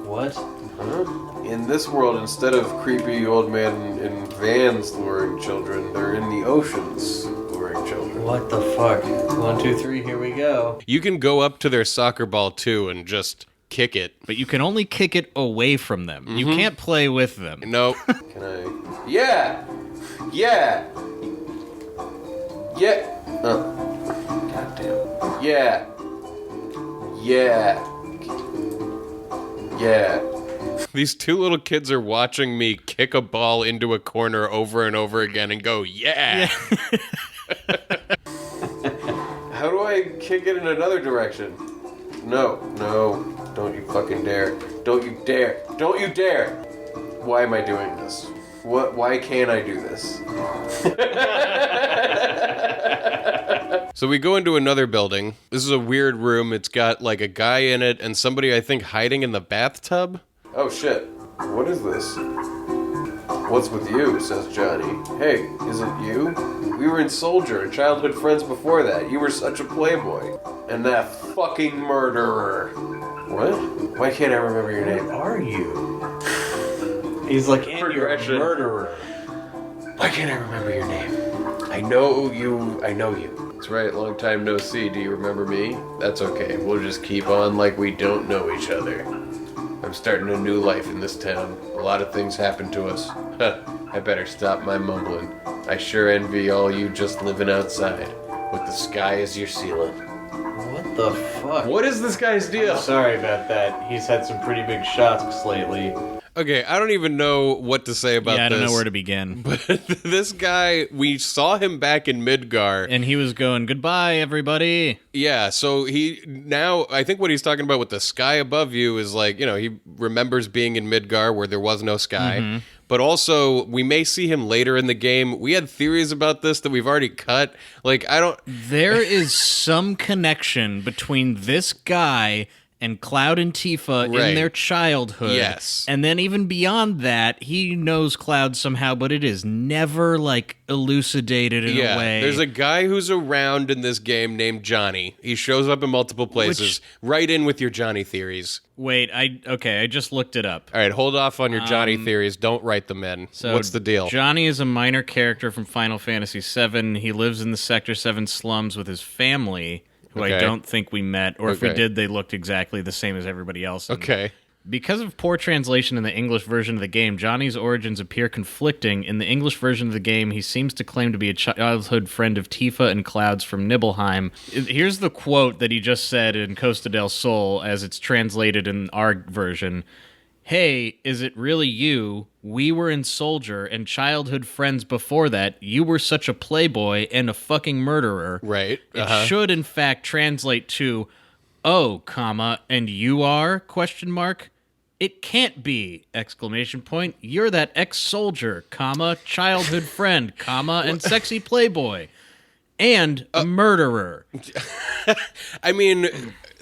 What? Huh? In this world, instead of creepy old men in vans luring children, they're in the oceans luring children. What the fuck? 1, 2, 3, here we go. You can go up to their soccer ball too and just kick it. But you can only kick it away from them. You can't play with them. Nope. Can I? Yeah! Yeah! Yeah! Goddamn. Yeah! Yeah! Yeah. These two little kids are watching me kick a ball into a corner over and over again and go, yeah! How do I kick it in another direction? No, don't you fucking dare. Don't you dare. Don't you dare! Why am I doing this? Why can't I do this? So we go into another building. This is a weird room. It's got like a guy in it and somebody, I think, hiding in the bathtub. Oh shit. What is this? What's with you, says Johnny. Hey, is it you? We were in Soldier and childhood friends before that. You were such a playboy. And that fucking murderer. What? Why can't I remember your name? Who are you? He's like, and you're a murderer. Why can't I remember your name? I know you. That's right, long time no see. Do you remember me? That's okay. We'll just keep on like we don't know each other. I'm starting a new life in this town. A lot of things happen to us. I better stop my mumbling. I sure envy all you just living outside, with the sky as your ceiling. What the fuck? What is this guy's deal? I'm sorry about that. He's had some pretty big shots lately. Okay, I don't even know what to say about this. Yeah, I don't know where to begin. But this guy, we saw him back in Midgar. And he was going, goodbye, everybody. Yeah, so I think what he's talking about with the sky above you is like, he remembers being in Midgar where there was no sky. Mm-hmm. But also, we may see him later in the game. We had theories about this that we've already cut. There is some connection between this guy and Cloud and Tifa in their childhood. Yes. And then even beyond that, he knows Cloud somehow, but it is never, elucidated in a way. There's a guy who's around in this game named Johnny. He shows up in multiple places. Right in with your Johnny theories. Wait, I just looked it up. All right, hold off on your Johnny theories. Don't write them in. So what's the deal? Johnny is a minor character from Final Fantasy VII. He lives in the Sector 7 slums with his family, who I don't think we met, or if we did, they looked exactly the same as everybody else. Okay. Because of poor translation in the English version of the game, Johnny's origins appear conflicting. In the English version of the game, he seems to claim to be a childhood friend of Tifa and Cloud's from Nibelheim. Here's the quote that he just said in Costa del Sol as it's translated in our version. Hey, is it really you? We were in Soldier and childhood friends before that. You were such a playboy and a fucking murderer. Right. It should, in fact, translate to, oh, comma, and you are, question mark? It can't be, exclamation point. You're that ex-soldier, comma, childhood friend, comma, and sexy playboy. And a murderer. I mean,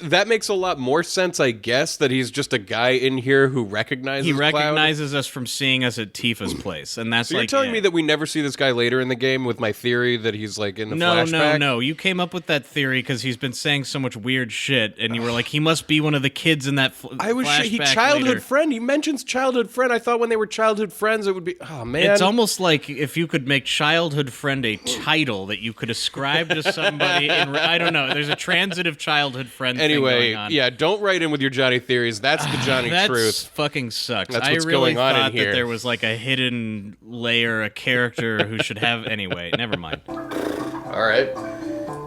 that makes a lot more sense, I guess, that he's just a guy in here who recognizes Cloud. He recognizes us from seeing us at Tifa's place, and that's so you're telling me that we never see this guy later in the game with my theory that he's in the flashback? No. You came up with that theory because he's been saying so much weird shit, and you were like, he must be one of the kids in that flashback childhood later. friend. He mentions childhood friend. I thought when they were childhood friends, it would be, oh man. It's almost like if you could make childhood friend a title that you could ascribe to somebody. I don't know. There's a transitive childhood friend Anyway, going on. yeah, don't write in with your Johnny theories. That's the Johnny That truth. fucking sucks. That's I what's really going on in thought here. that there was like a hidden layer, a character who should have. Anyway, never mind. All right.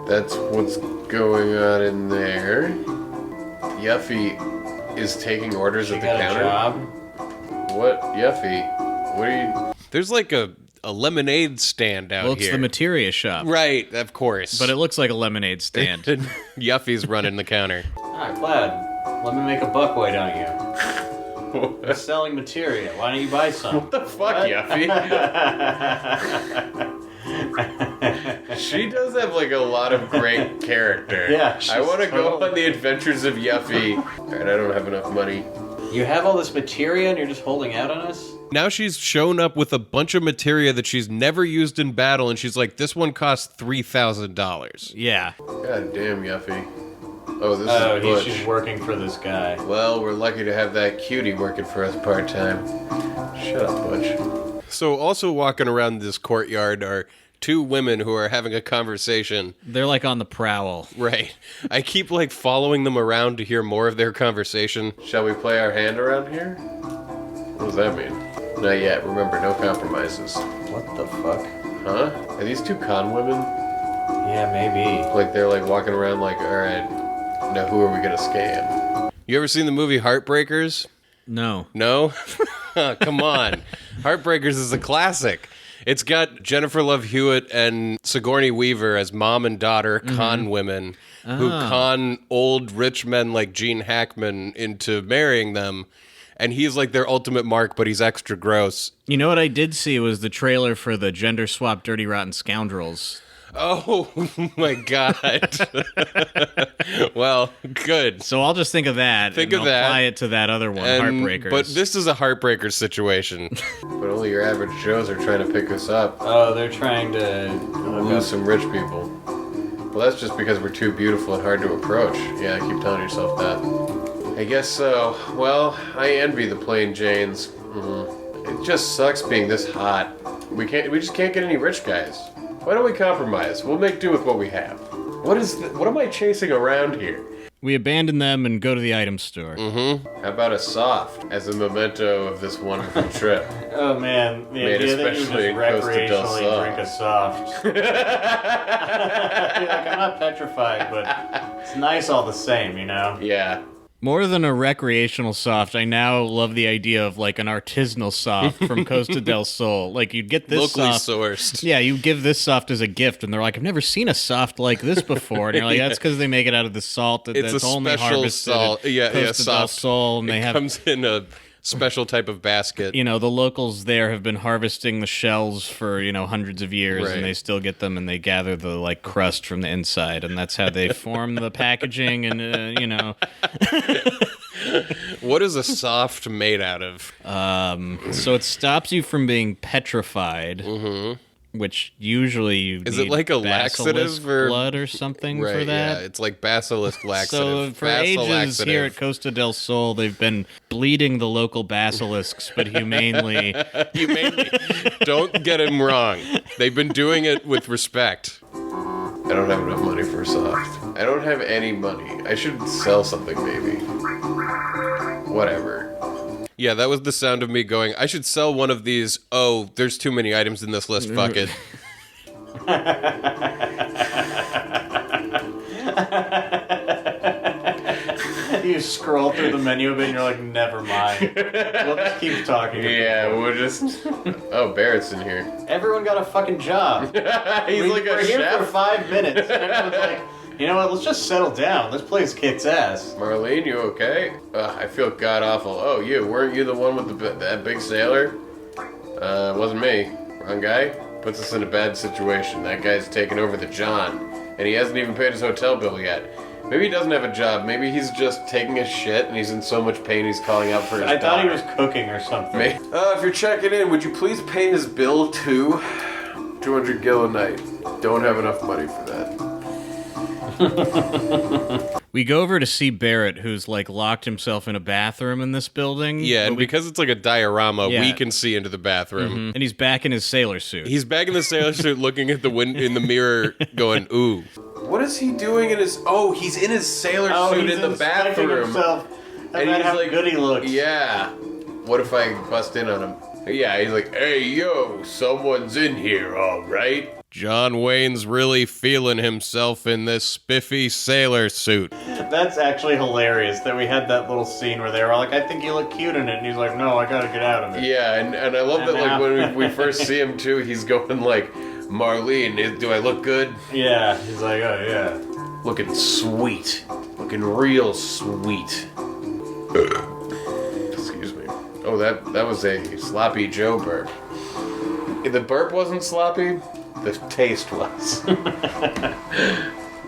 That's what's going on in there. Yuffie is taking orders at the counter. What? Yuffie? What are you... There's like a lemonade stand out Well, it's here. the materia shop. Right, of course. But it looks like a lemonade stand. Yuffie's running the counter. Alright, Cloud, let me make a buck white on you. I'm selling materia. Why don't you buy some? What the fuck, Yuffie? She does have like a lot of great character. Yeah, I want to go totally- on the adventures of Yuffie. Alright, I don't have enough money. You have all this materia and you're just holding out on us? Now she's shown up with a bunch of materia that she's never used in battle, and she's like, this one costs $3,000. Yeah. God damn, Yuffie. Oh, this is Butch. She's working for this guy. Well, we're lucky to have that cutie working for us part-time. Shut up, Butch. So also walking around this courtyard are two women who are having a conversation. They're like on the prowl. Right. I keep like following them around to hear more of their conversation. Shall we play our hand around here? What does that mean? Not yet. Remember, no compromises. What the fuck? Huh? Are these two con women? Yeah, maybe. Like they're like walking around like, all right, now who are we gonna scam? You ever seen the movie Heartbreakers? No. No? Come on. Heartbreakers is a classic. It's got Jennifer Love Hewitt and Sigourney Weaver as mom and daughter con women who con old rich men like Gene Hackman into marrying them. And he's like their ultimate mark, but he's extra gross. You know what I did see was the trailer for the gender swap Dirty Rotten Scoundrels. Oh my God. Well, good. So I'll just think of that Think and of that. apply it to that other one, Heartbreakers. But this is a Heartbreaker situation. But only your average Joes are trying to pick us up. Oh, they're trying to Lose some rich people. Well, that's just because we're too beautiful and hard to approach. Yeah, keep telling yourself that. I guess so. Well, I envy the plain Janes. It just sucks being this hot. We just can't get any rich guys. Why don't we compromise? We'll make do with what we have. What am I chasing around here? we abandon them and go to the item store. How about a soft as a memento of this wonderful trip? Oh man, the Made idea that you especially just in Costa del recreationally Sol. drink a soft. You're like, I'm not petrified, but it's nice all the same, you know? Yeah. More than a recreational soft, I now love the idea of like an artisanal soft from Costa del Sol. Like you'd get this Locally soft. sourced. Yeah, you give this soft as a gift, and they're like, "I've never seen a soft like this before." And you're like, "That's because they make it out of the salt It's that's a only special harvested salt. at Yeah, Costa del soft. Sol." And they It have, comes in a special type of basket. you know, the locals there have been harvesting the shells for hundreds of years, Right. and they still get them, and they gather the like crust from the inside, and that's how they form the packaging, and What is a soft made out of? So it stops you from being petrified, which usually you Is it need like a basilisk laxative or- blood or something Right, for that? yeah. It's like basilisk laxative. So for Basil ages laxative. here at Costa del Sol, they've been bleeding the local basilisks, but humanely. Don't get him wrong. They've been doing it with respect. I don't have enough money for a soft. I don't have any money. I should sell something maybe. Whatever. Yeah, that was the sound of me going, I should sell one of these. Oh, there's too many items in this list. Fuck it. You scroll through the menu a bit and you're like, never mind. We'll just keep talking. Yeah, we'll just... Oh, Barrett's in here. Everyone got a fucking job. He's like a We're here for chef. 5 minutes. And everyone's like, you know what, let's just settle down. This place kicks ass. Marlene, you okay? I feel god-awful. Oh, you. Weren't you the one with that big sailor? Wasn't me. Wrong guy? Puts us in a bad situation. That guy's taken over the John. And he hasn't even paid his hotel bill yet. Maybe he doesn't have a job. Maybe he's just taking a shit and he's in so much pain he's calling out for his I thought he daughter. was cooking or something. If you're checking in, would you please pay his bill too? 200 gil a night. Don't have enough money for that. We go over to see Barrett, who's like locked himself in a bathroom in this building. Yeah, and because it's like a diorama, Yeah. we can see into the bathroom. And he's back in his sailor suit. He's back in the sailor suit, looking at the in the mirror, going, "Ooh, what is he doing in his? Oh, he's in his sailor suit in the bathroom." Himself And he's how like, good he looks. Yeah. What if I bust in on him? Yeah, he's like, "Hey, yo, someone's in here, all right." John Wayne's really feeling himself in this spiffy sailor suit. That's actually hilarious that we had that little scene where they were all like, I think you look cute in it. And he's like, no, I gotta get out of it. Yeah, and I love that, like, when we first see him, too, he's going like, Marlene, do I look good? Yeah, he's like, oh, yeah. Looking sweet. Looking real sweet. Excuse me. Oh, that was a sloppy Joe burp. The burp wasn't sloppy. The taste was.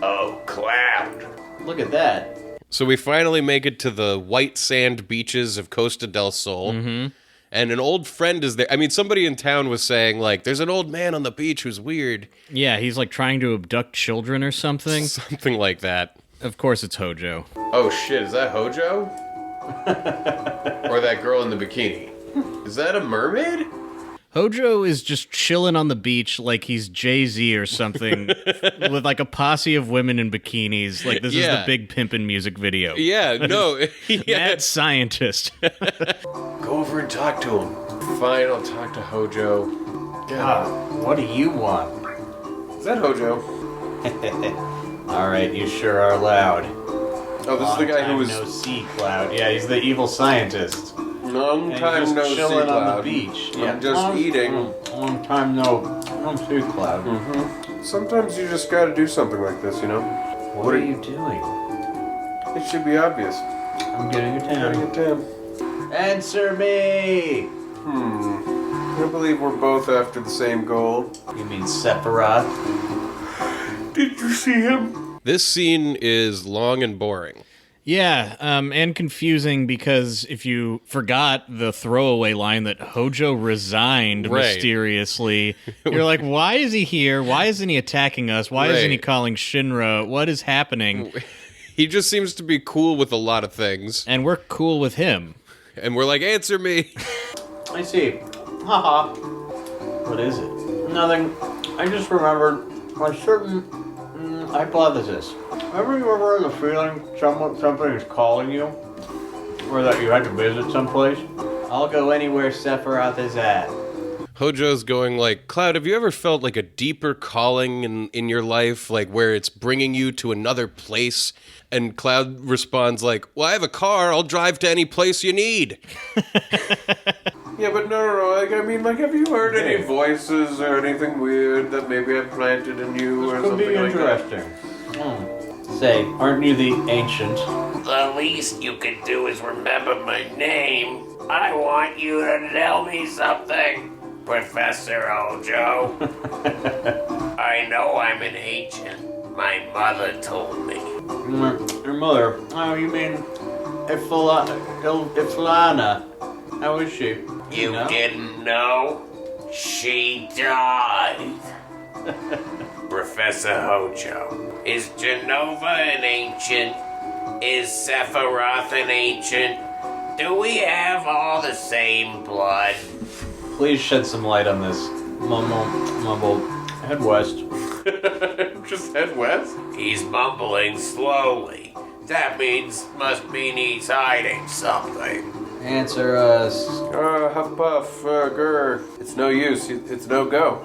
Oh, Cloud. Look at that. So we finally make it to the white sand beaches of Costa del Sol. Mm-hmm. And an old friend is there. I mean, somebody in town was saying, like, there's an old man on the beach who's weird. Yeah, he's like trying to abduct children or something. Something like that. Of course it's Hojo. Oh, shit. Is that Hojo? Or that girl in the bikini? Is that a mermaid? Hojo is just chilling on the beach like he's Jay-Z or something with like a posse of women in bikinis. Like this is the Big Pimpin' music video. Yeah, no. Mad scientist. Go over and talk to him. Fine, I'll talk to Hojo. God, what do you want? Is that Hojo? Alright, you sure are loud. Oh, this is the guy who was... No see, Cloud. Yeah, he's the evil scientist. Long time just no see, chilling Cloud. on the beach. I'm just eating. Long time no see, Cloud. Mm-hmm. Sometimes you just gotta do something like this, you know? What are you doing? It should be obvious. I'm getting a Getting tan. a tan. Answer me! I can't believe we're both after the same goal. You mean Sephiroth? Did you see him? This scene is long and boring. Yeah, and confusing because if you forgot the throwaway line that Hojo resigned mysteriously, you're like, why is he here? Why isn't he attacking us? Why isn't he calling Shinra? What is happening? He just seems to be cool with a lot of things. And we're cool with him. And we're like, answer me. I see. Haha. What is it? Nothing. I just remembered a certain hypothesis. Remember you ever had the feeling something is calling you? Or that you had to visit someplace? I'll go anywhere Sephiroth is at. Hojo's going like, Cloud, have you ever felt like a deeper calling in your life? Like where it's bringing you to another place? And Cloud responds like, well, I have a car. I'll drive to any place you need. Yeah, but no. Like, I mean, like, have you heard any voices or anything weird that maybe I've planted in you or something like that? Could be interesting. Say, aren't you the ancient? The least you can do is remember my name. I want you to tell me something, Professor Hojo. I know I'm an ancient. My mother told me. Your mother? Oh, you mean Iflana? How is she? You didn't know? She died. Professor Hojo, is Jenova an ancient? Is Sephiroth an ancient? Do we have all the same blood? Please shed some light on this. Mumble. Head west. Just head west? He's mumbling slowly. That must mean he's hiding something. Answer us. Huff puff, grr. It's no use. It's no go.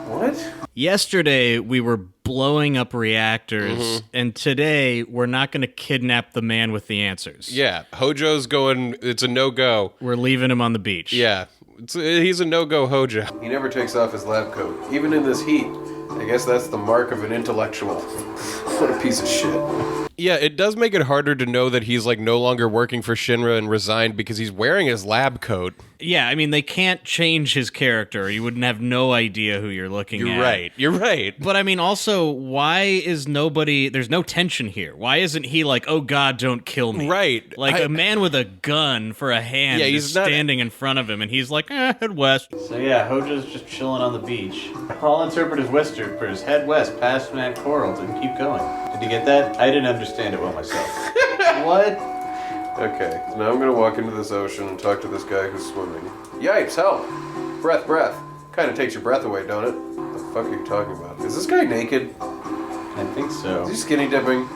What? Yesterday, we were blowing up reactors, and today, we're not going to kidnap the man with the answers. Yeah, Hojo's going, it's a no-go. We're leaving him on the beach. Yeah, he's a no-go Hojo. He never takes off his lab coat, even in this heat. I guess that's the mark of an intellectual. What a piece of shit. Yeah, it does make it harder to know that he's like no longer working for Shinra and resigned because he's wearing his lab coat. Yeah, I mean, they can't change his character. You wouldn't have no idea who you're looking at. You're right. But I mean, also, why is there's no tension here? Why isn't he like, oh God, don't kill me? Right. Like a man with a gun for a hand is standing in front of him, and he's like, head west. So yeah, Hojo's just chilling on the beach. I'll interpret his whispers. Head west, past Mount Corel, and keep going. Did You get that? I didn't understand it well myself. What? Okay, so now I'm gonna walk into this ocean and talk to this guy who's swimming. Yipes, help! Breath. Kind of takes your breath away, don't it? What the fuck are you talking about? Is this guy naked? I think so. Is he skinny dipping?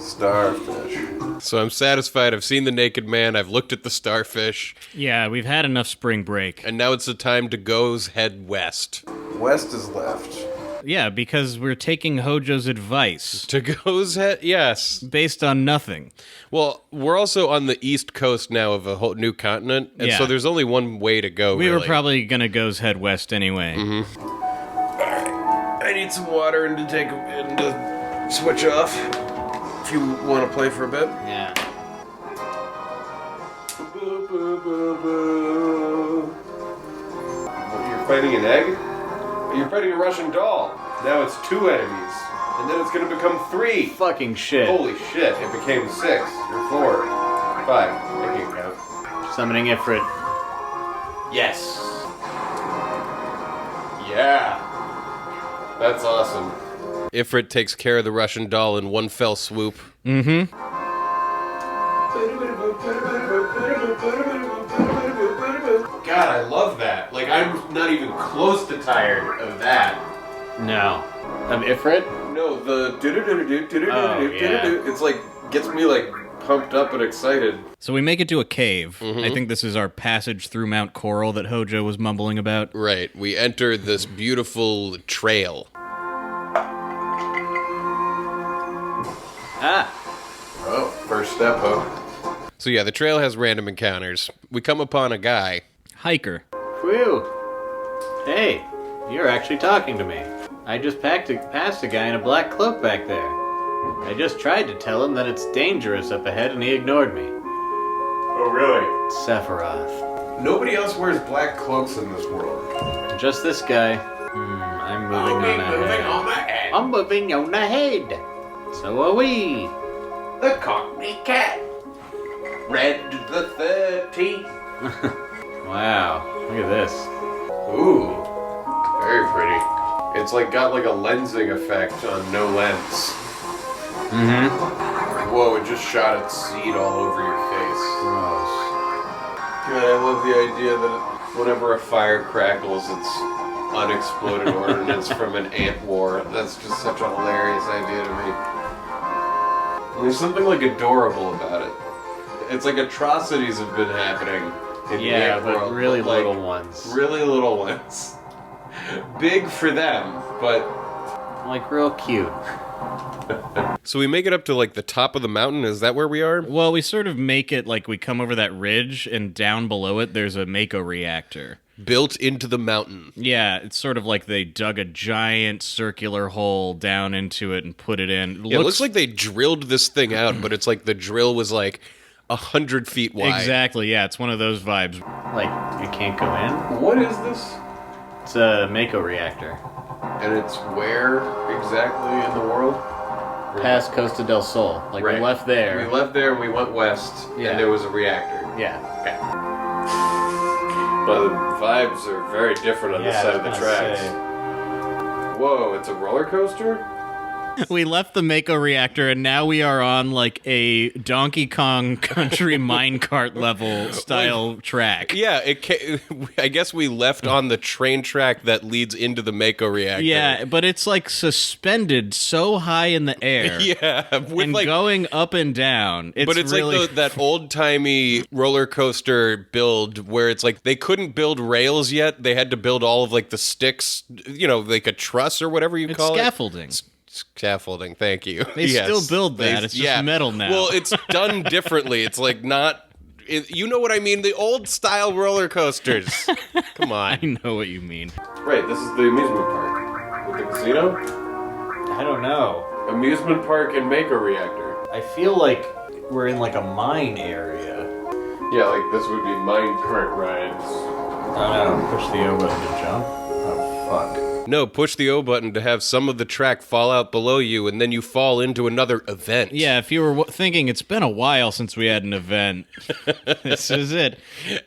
Starfish. So I'm satisfied. I've seen the naked man. I've looked at the starfish. Yeah, we've had enough spring break. And now it's the time to go's head west. West is left. Yeah, because we're taking Hojo's advice. To go's head? Yes. Based on nothing. Well, we're also on the east coast now of a whole new continent, and so there's only one way to go, We were probably gonna go's head west anyway. Mm-hmm. Alright. I need some water and to switch off. If you want to play for a bit. Yeah. What, you're fighting an egg? You're fighting a Russian doll. Now it's 2 enemies. And then it's going to become 3. Fucking shit. Holy shit, it became 6 or 4, 5. I can't count. Summoning Ifrit. Yes. Yeah. That's awesome. Ifrit takes care of the Russian doll in one fell swoop. Mm-hmm. God, I love that. Like, I'm not even close to tired of that. No. Of Ifrit? No, the yeah. It's like, gets me like pumped up and excited. So we make it to a cave. Mm-hmm. I think this is our passage through Mount Corel that Hojo was mumbling about. Right, we enter this beautiful trail. Oh, first step, huh? So yeah, the trail has random encounters. We come upon a guy. Hiker. Whew. Hey, you're actually talking to me. I just passed a guy in a black cloak back there. I just tried to tell him that it's dangerous up ahead and he ignored me. Oh, really? Sephiroth. Nobody else wears black cloaks in this world. Just this guy. I'm moving on ahead. I'm moving on ahead. So are we. The Cockney Cat. Red the 13th. Wow, look at this. Ooh, very pretty. It's like got like a lensing effect on no lens. Mm-hmm. Whoa, it just shot its seed all over your face. Gross. God, I love the idea that whenever a fire crackles, it's unexploded ordnance from an ant war. That's just such a hilarious idea to me. And there's something like adorable about it. It's like atrocities have been happening in the ant but world, really like, little ones. Really little ones. Big for them, but Like real cute. So we make it up to like the top of the mountain. Is that where we are? Well, we sort of make it like we come over that ridge, and down below it, there's a Mako reactor. Built into the mountain. Yeah, it's sort of like they dug a giant circular hole down into it and put it in. It looks like they drilled this thing out, but it's like the drill was like 100 feet wide. Exactly, yeah, it's one of those vibes. Like, you can't go in? What is this? It's a Mako reactor. And it's where exactly in the world? Past Costa Del Sol. Like, Right. we left there. We left there and we went west, Yeah. and there was a reactor. Yeah. But the vibes are very different on this side of the tracks. Whoa, it's a roller coaster? We left the Mako reactor, and now we are on like a Donkey Kong Country minecart level style track. Yeah, I guess we left on the train track that leads into the Mako reactor. Yeah, but it's like suspended so high in the air. Yeah, with and like going up and down. But it's really... like that old-timey roller coaster build where it's like they couldn't build rails yet. They had to build all of like the sticks, you know, like a truss or whatever you call scaffolding. it. Scaffolding, thank you. They still build that. It's just metal now. Well, it's done differently. It's like not... you know what I mean? The old-style roller coasters. Come on. I know what you mean. Right, this is the amusement park. With the casino? I don't know. Amusement park and Mako reactor. I feel like we're in like a mine area. Yeah, like this would be mine cart rides. I don't know. Push the O button to jump. Oh, fuck. No, push the O button to have some of the track fall out below you, and then you fall into another event. Yeah, if you were thinking it's been a while since we had an event, this is it.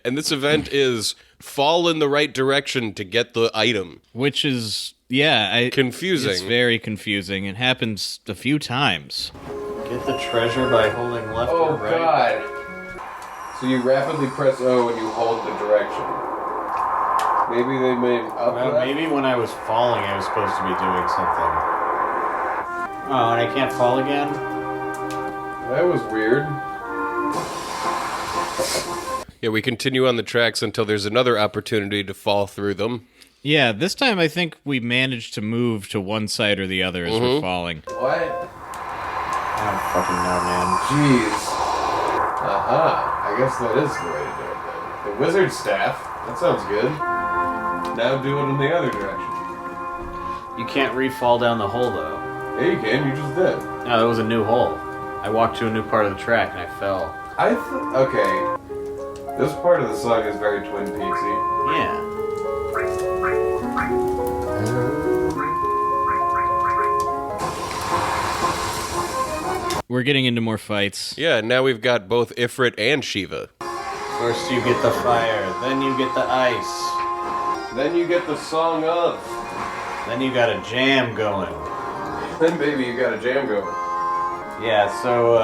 And this event is fall in the right direction to get the item. Which is, yeah. Confusing. It's very confusing. It happens a few times. Get the treasure by holding left or right. God. So you rapidly press O and you hold the direction. Maybe they made up. Well, maybe when I was falling, I was supposed to be doing something. Oh, and I can't fall again? That was weird. Yeah, we continue on the tracks until there's another opportunity to fall through them. Yeah, this time I think we managed to move to one side or the other as we're falling. What? I don't fucking know, man. Jeez. I guess that is the way to do it then. The wizard staff. That sounds good. Now do it in the other direction. You can't re-fall down the hole, though. Yeah, you can. You just did. No, that was a new hole. I walked to a new part of the track and I fell. Okay. This part of the song is very Twin Peaksy. Yeah. We're getting into more fights. Yeah, now we've got both Ifrit and Shiva. First you get the fire, then you get the ice, Then you get the song of. then you got a jam going. Then baby, you got a jam going. Yeah, so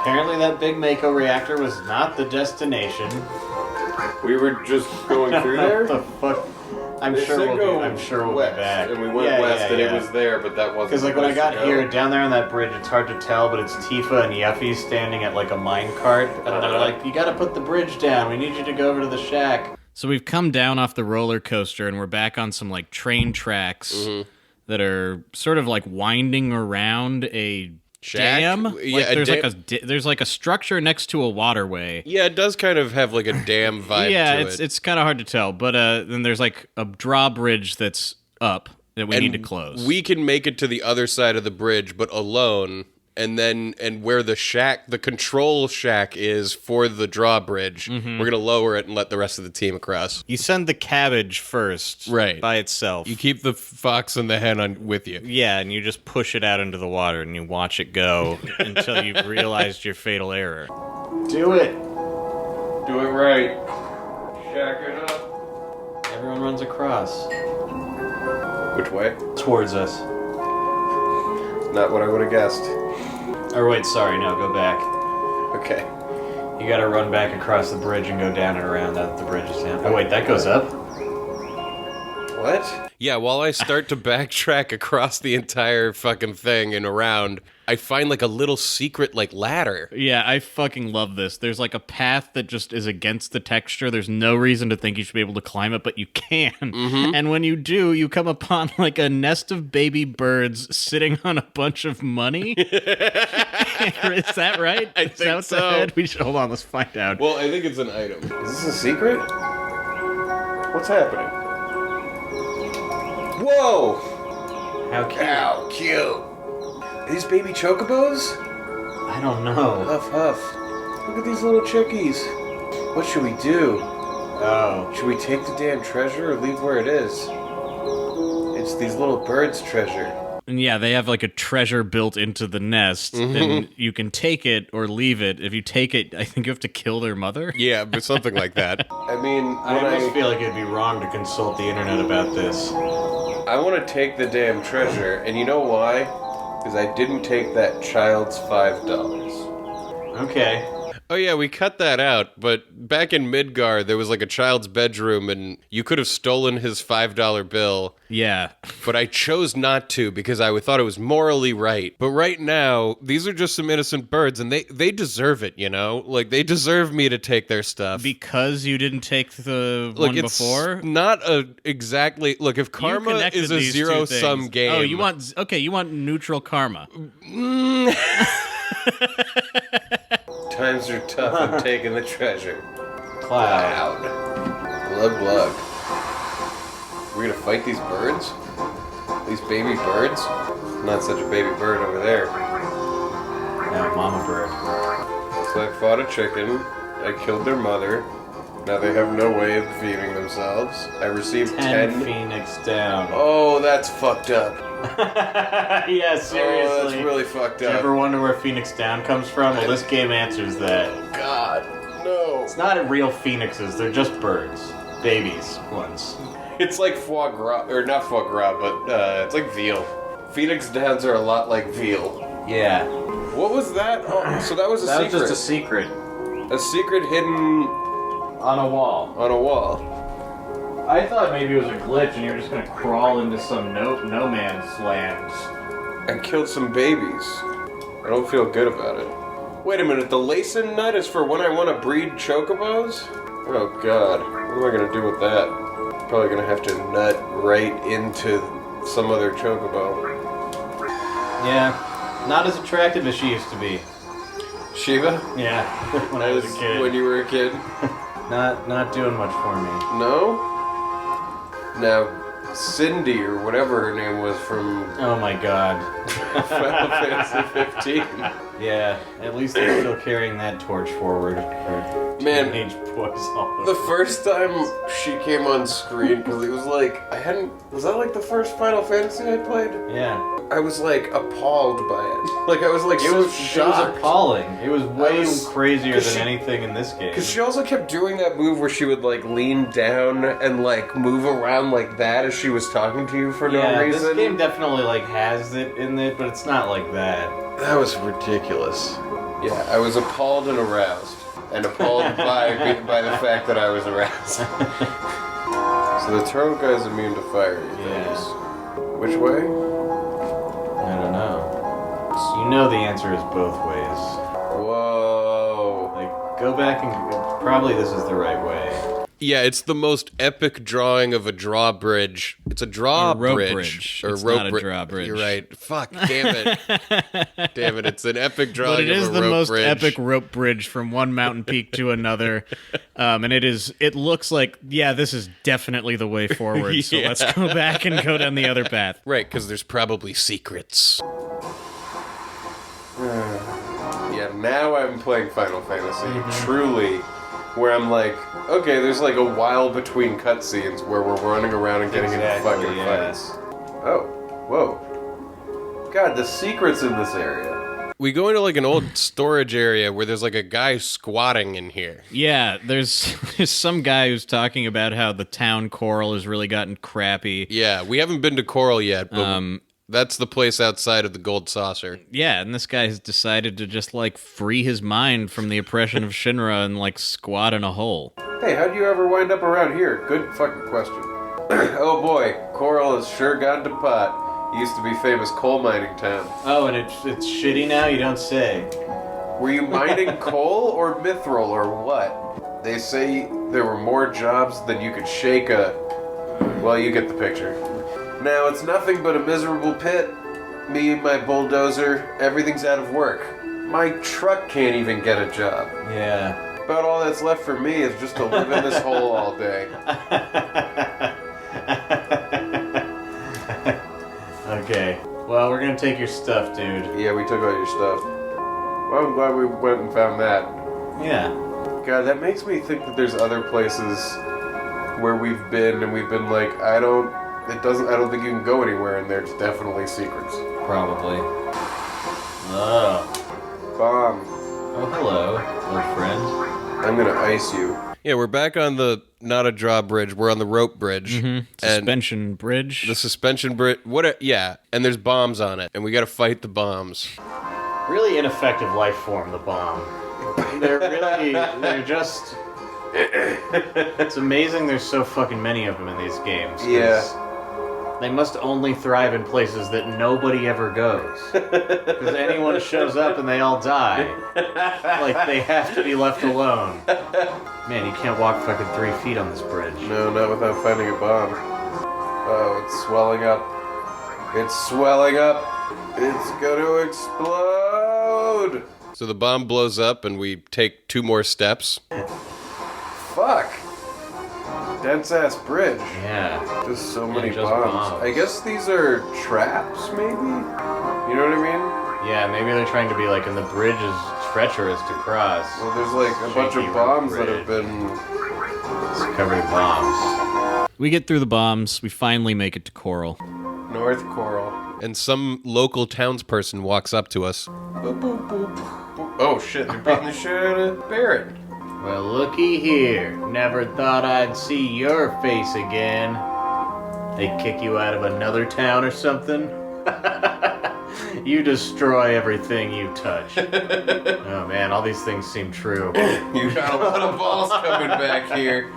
apparently that big Mako reactor was not the destination. We were just going through there? What the fuck? I'm They sure said we'll go be west, back. and we went west, and it was there, but that wasn't. Because like the when I place got to go. here, down there on that bridge, it's hard to tell, but it's Tifa and Yuffie standing at like a mine cart, and they're like, "You got to put the bridge down. We need you to go over to the shack." So we've come down off the roller coaster and we're back on some like train tracks that are sort of like winding around a Shack? dam. Yeah, There's like a structure next to a waterway. Yeah, it does kind of have like a dam vibe Yeah, to it's kind of hard to tell, but then there's like a drawbridge that's up that we need to close. We can make it to the other side of the bridge, but alone. And where the shack, the control shack is for the drawbridge, we're going to lower it and let the rest of the team across. You send the cabbage first, Right. by itself. You keep the fox and the hen on with you. Yeah, and you just push it out into the water and you watch it go until you've realized your fatal error. Do it. Do it right. Shack it up. Everyone runs across Which way? towards us. Not what I would have guessed. Or wait, sorry, no, go back. Okay. You gotta run back across the bridge and go down and around that the bridge is down. Oh wait, that goes up? What? Yeah, while I start to backtrack across the entire fucking thing and around, I find like a little secret like ladder. Yeah, I fucking love this. There's like a path that just is against the texture. There's no reason to think you should be able to climb it, but you can. And when you do, you come upon like a nest of baby birds sitting on a bunch of money. Is that right? I Is think that what's so. ahead? We should hold on. Let's find out. Well, I think it's an item. Is this a secret? What's happening? Whoa! How cute. How cute! Are these baby chocobos? I don't know. Huff, huff. Look at these little chickies. What should we do? Oh. Should we take the damn treasure or leave where it is? It's these little birds' treasure. And yeah, they have like a treasure built into the nest, and you can take it or leave it. If you take it, I think you have to kill their mother. Yeah, but something like that. I mean, I almost feel like it'd be wrong to consult the internet about this. I want to take the damn treasure, and you know why? Because I didn't take that child's $5. Okay. Oh yeah, we cut that out, but back in Midgar, there was like a child's bedroom, and you could have stolen his $5 bill, Yeah. but I chose not to because I thought it was morally right. But right now, these are just some innocent birds, and they deserve it, you know? Like, they deserve me to take their stuff. Because you didn't take the Look, one it's before? not a exactly... Look, if You karma connected is a these two zero-sum things. game... Oh, you want neutral karma. Times are tough, I'm taking the treasure. Cloud. Glug glug. We're gonna fight these birds? These baby birds? Not such a baby bird over there. No, mama bird. So I fought a chicken, I killed their mother, now they have no way of feeding themselves. I received 10... Phoenix down. Oh, that's fucked up. Yeah, seriously. Oh, that's really fucked Did you up. ever wonder where Phoenix Down comes from? Well, this game answers that. God. no. It's not real phoenixes, they're just birds. Babies ones. It's like foie gras, or not foie gras, but it's like veal. Phoenix downs are a lot like veal. Yeah. What was that? Oh, so that was a That secret. was just a secret. A secret hidden On a wall. on a wall. I thought maybe it was a glitch and you were just gonna crawl into some no man's land. I killed some babies. I don't feel good about it. Wait a minute, the Lacin nut is for when I want to breed chocobos? Oh god, what am I gonna do with that? Probably gonna have to nut right into some other chocobo. Yeah. Not as attractive as she used to be. Shiva? Yeah. When I was a kid. When you were a kid? Not doing much for me. No? Now, Cindy, or whatever her name was from Oh my god. Final Fantasy 15. Yeah, at least they're still carrying that torch forward for Man, teenage boys all over. the first time she came on screen, because it was like, was that like the first Final Fantasy I played? Yeah. I was like appalled by it. Like I was like It so was shocked. appalling. It was way was- crazier 'cause than she- anything in this game. Because she also kept doing that move where she would like lean down and like move around like that as she was talking to you for no reason. This game definitely like has it in it, but it's not like that. That was ridiculous. Yeah, I was appalled and aroused. And appalled by the fact that I was aroused. So the turtle guy's immune to fire, you think? Yeah. Which way? I don't know. So you know the answer is both ways. Whoa. Like, go back and probably this is the right way. Yeah, it's the most epic drawing of a drawbridge. It's a rope drawbridge. bridge. Or It's rope not a bri- drawbridge. You're right. Fuck, damn it. Damn it, it's an epic drawing But it is of a the rope most bridge. epic rope bridge from one mountain peak to another. And it looks like, yeah, this is definitely the way forward. So Yeah. let's go back and go down the other path. Right, because there's probably secrets. Yeah, now I'm playing Final Fantasy, truly, where I'm like, okay, there's like a while between cutscenes where we're running around and getting into fucking fights. Oh, whoa. God, the secrets in this area. We go into like an old storage area where there's like a guy squatting in here. Yeah, there's some guy who's talking about how the town Corel has really gotten crappy. Yeah, we haven't been to Corel yet, but that's the place outside of the Gold Saucer. Yeah, and this guy has decided to just like free his mind from the oppression of Shinra and like squat in a hole. Hey, how'd you ever wind up around here? Good fucking question. Oh boy, Corel has sure gone to pot. Used to be famous coal mining town. Oh, and it's shitty now? You don't say. Were you mining coal or mithril or what? They say there were more jobs than you could shake a... Well, you get the picture. Now, it's nothing but a miserable pit. Me and my bulldozer, everything's out of work. My truck can't even get a job. Yeah. About all that's left for me is just to live in this hole all day. Okay. Well, we're gonna take your stuff, dude. Yeah, we took all your stuff. Well, I'm glad we went and found that. Yeah. God, that makes me think that there's other places where we've been and we've been like, I don't think you can go anywhere and there's definitely secrets. Probably. Oh. Bomb. Oh, hello, old friend. I'm gonna ice you. Yeah, we're back on the, not a drawbridge, we're on the rope bridge. And Suspension bridge. the suspension bridge, yeah, and there's bombs on it, and we gotta fight the bombs. Really ineffective life form, the bomb. They're just... It's amazing there's so fucking many of them in these games. 'cause Yeah. They must only thrive in places that nobody ever goes. Because anyone shows up and they all die. Like, they have to be left alone. Man, you can't walk fucking 3 feet on this bridge. No, not without finding a bomb. Oh, it's swelling up. It's swelling up. It's gonna explode. So the bomb blows up and we take 2 more steps. Fuck. Dense ass bridge. Yeah. Just so many just bombs. bombs. I guess these are traps, maybe? You know what I mean? Yeah, maybe they're trying to be like, and the bridge is treacherous to cross. Well, there's like a bunch Shaky of bombs rope that have bridge. been... It's covered in bombs. We get through the bombs. We finally make it to Corel. North Corel. And some local townsperson walks up to us. Boop, boop, boop, boop. Oh shit, they're beating the shit out of Barrett. Well, looky here. Never thought I'd see your face again. They kick you out of another town or something? You destroy everything you touch. Oh man, all these things seem true. You got a lot of balls coming back here.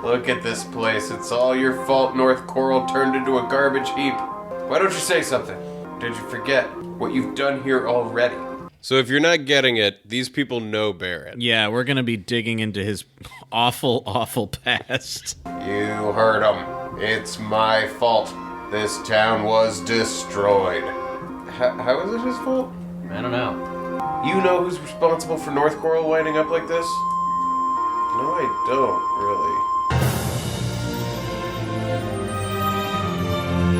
Look at this place. It's all your fault North Corel turned into a garbage heap. Why don't you say something? Did you forget what you've done here already? So if you're not getting it, these people know Barrett. Yeah, we're gonna be digging into his awful, awful past. You heard him. It's my fault. This town was destroyed. How is it his fault? I don't know. You know who's responsible for North Corel winding up like this? No, I don't,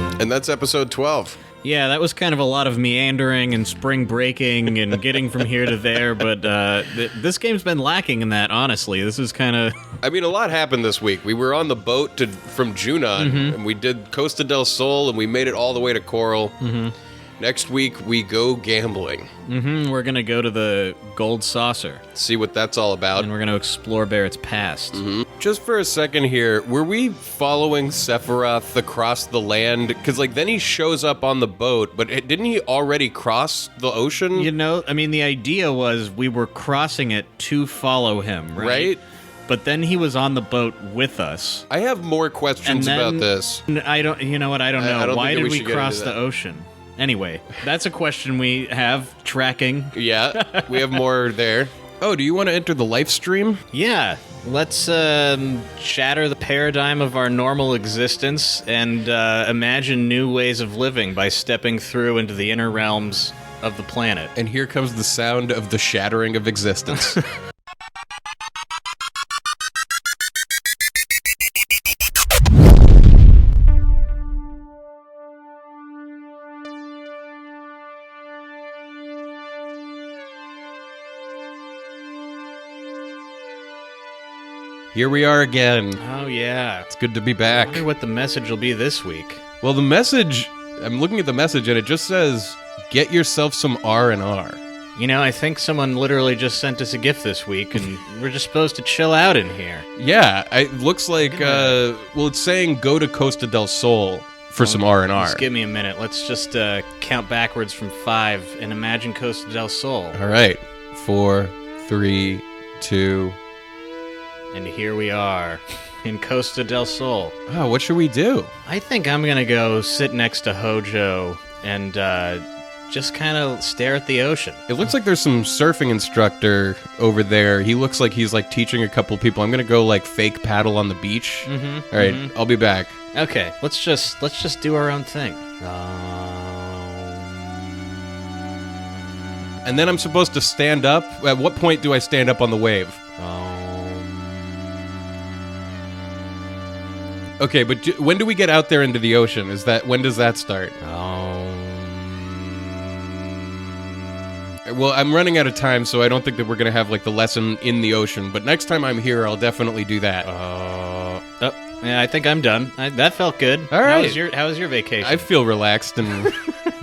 really. And that's episode 12. Yeah, that was kind of a lot of meandering and spring breaking and getting from here to there, but this game's been lacking in that, honestly. This is kind of... I mean, a lot happened this week. We were on the boat from Junon, and we did Costa del Sol, and we made it all the way to Corel. Next week, we go gambling. We're going to go to the Gold Saucer. See what that's all about. And we're going to explore Barrett's past. Just for a second here, were we following Sephiroth across the land? Because, then he shows up on the boat, but didn't he already cross the ocean? You know, I mean, the idea was we were crossing it to follow him, right? But then he was on the boat with us. I have more questions about this. I don't, you know what, I don't know. I don't Why think did we we should get cross into the that. ocean? Anyway, that's a question we have tracking. Yeah, we have more there. Oh, do you want to enter the live stream? Yeah, let's shatter the paradigm of our normal existence and imagine new ways of living by stepping through into the inner realms of the planet. And here comes the sound of the shattering of existence. Here we are again. Oh, yeah. It's good to be I back. wonder what the message will be this week. Well, the message, I'm looking at the message and it just says, get yourself some R&R. You know, I think someone literally just sent us a gift this week, and we're just supposed to chill out in here. Yeah, it looks like, it's saying go to Costa del Sol for some R&R. Just give me a minute. Let's just count backwards from 5 and imagine Costa del Sol. All right. 4, 3, 2... And here we are, in Costa del Sol. Oh, what should we do? I think I'm gonna go sit next to Hojo and just kind of stare at the ocean. It looks like there's some surfing instructor over there. He looks like he's teaching a couple people. I'm gonna go fake paddle on the beach. All right, I'll be back. Okay, let's just do our own thing. And then I'm supposed to stand up. At what point do I stand up on the wave? Okay, but when do we get out there into the ocean? When does that start? Well, I'm running out of time, so I don't think that we're going to have the lesson in the ocean. But next time I'm here, I'll definitely do that. Yeah, I think I'm done. That felt good. All right. How was your vacation? I feel relaxed and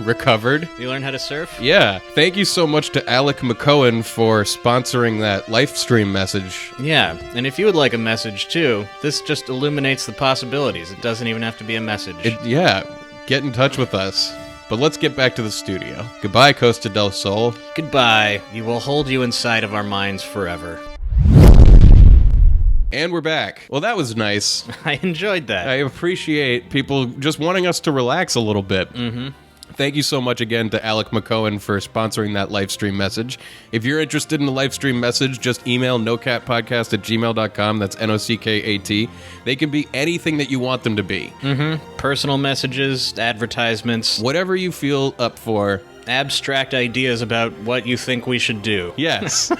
recovered. You learn how to surf? Yeah. Thank you so much to Alec McCohen for sponsoring that live stream message. Yeah, and if you would like a message too, this just illuminates the possibilities. It doesn't even have to be a message. Yeah, get in touch with us. But let's get back to the studio. Goodbye, Costa del Sol. Goodbye. You will hold you inside of our minds forever. And we're back. Well, that was nice. I enjoyed that. I appreciate people just wanting us to relax a little bit. Thank you so much again to Alec McCohen for sponsoring that live stream message. If you're interested in the live stream message, just email nocatpodcast@gmail.com. That's NOCKAT. They can be anything that you want them to be. Personal messages, advertisements. Whatever you feel up for. Abstract ideas about what you think we should do. Yes.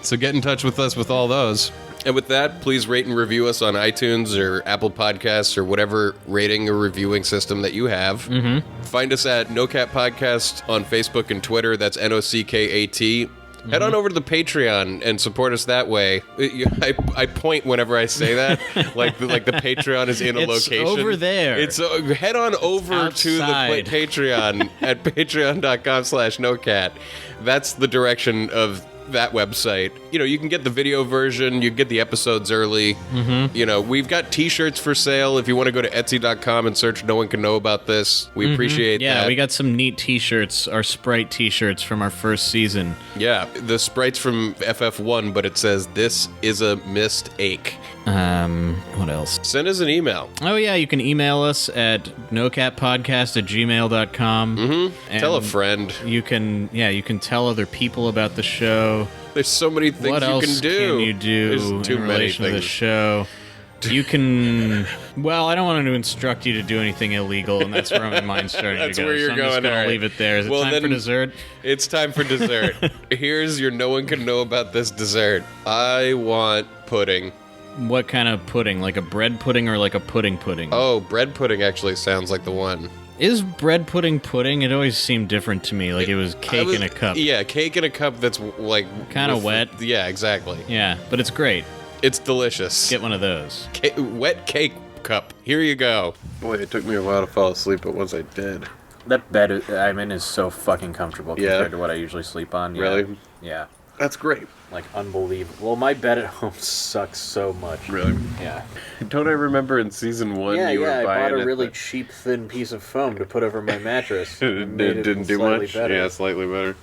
So get in touch with us with all those. And with that, please rate and review us on iTunes or Apple Podcasts or whatever rating or reviewing system that you have. Find us at No Cat Podcast on Facebook and Twitter. That's NOCKAT. Head on over to the Patreon and support us that way. I point whenever I say that, like the Patreon is in a location. It's over there. It's head on over to the Patreon at patreon.com/NoCat. That's the direction of that website. You can get the video version, you can get the episodes early. Mm-hmm. We've got t-shirts for sale. If you want to go to Etsy.com and search No One Can Know About This, we appreciate that. Yeah, we got some neat t-shirts, our Sprite t-shirts from our first season. Yeah, the Sprite's from FF1, but it says, "This is a mistake." What else? Send us an email. Oh, yeah, you can email us at nocatpodcast@gmail.com. Mm-hmm. Tell a friend. You can tell other people about the show. There's so many things what you else can do. Can you do There's too in many relation to the things. show? You can... Well, I don't want to instruct you to do anything illegal, and that's where my mind's starting That's to go. where you're so I'm just going, going all to right. leave it there. Is it Well, time then- for dessert? It's time for dessert. Here's your No One Can Know About This dessert. I want pudding. What kind of pudding? Like a bread pudding or like a pudding pudding? Oh, bread pudding actually sounds like the one. Is bread pudding pudding? It always seemed different to me, like it was cake in a cup. Yeah, cake in a cup that's like... Kinda with- wet. Yeah, exactly. Yeah, but it's great. It's delicious. Get one of those. Wet cake cup. Here you go. Boy, it took me a while to fall asleep, but once I did... That bed I'm in is so fucking comfortable Yeah. compared to what I usually sleep on. Yeah. Really? Yeah. That's great. Like, unbelievable. Well, my bed at home sucks so much. Really? Yeah. Don't I remember in season 1 Yeah, you were I buying bought a it, really but cheap, thin piece of foam to put over my mattress. it Made didn't do slightly much? better. Yeah, slightly better.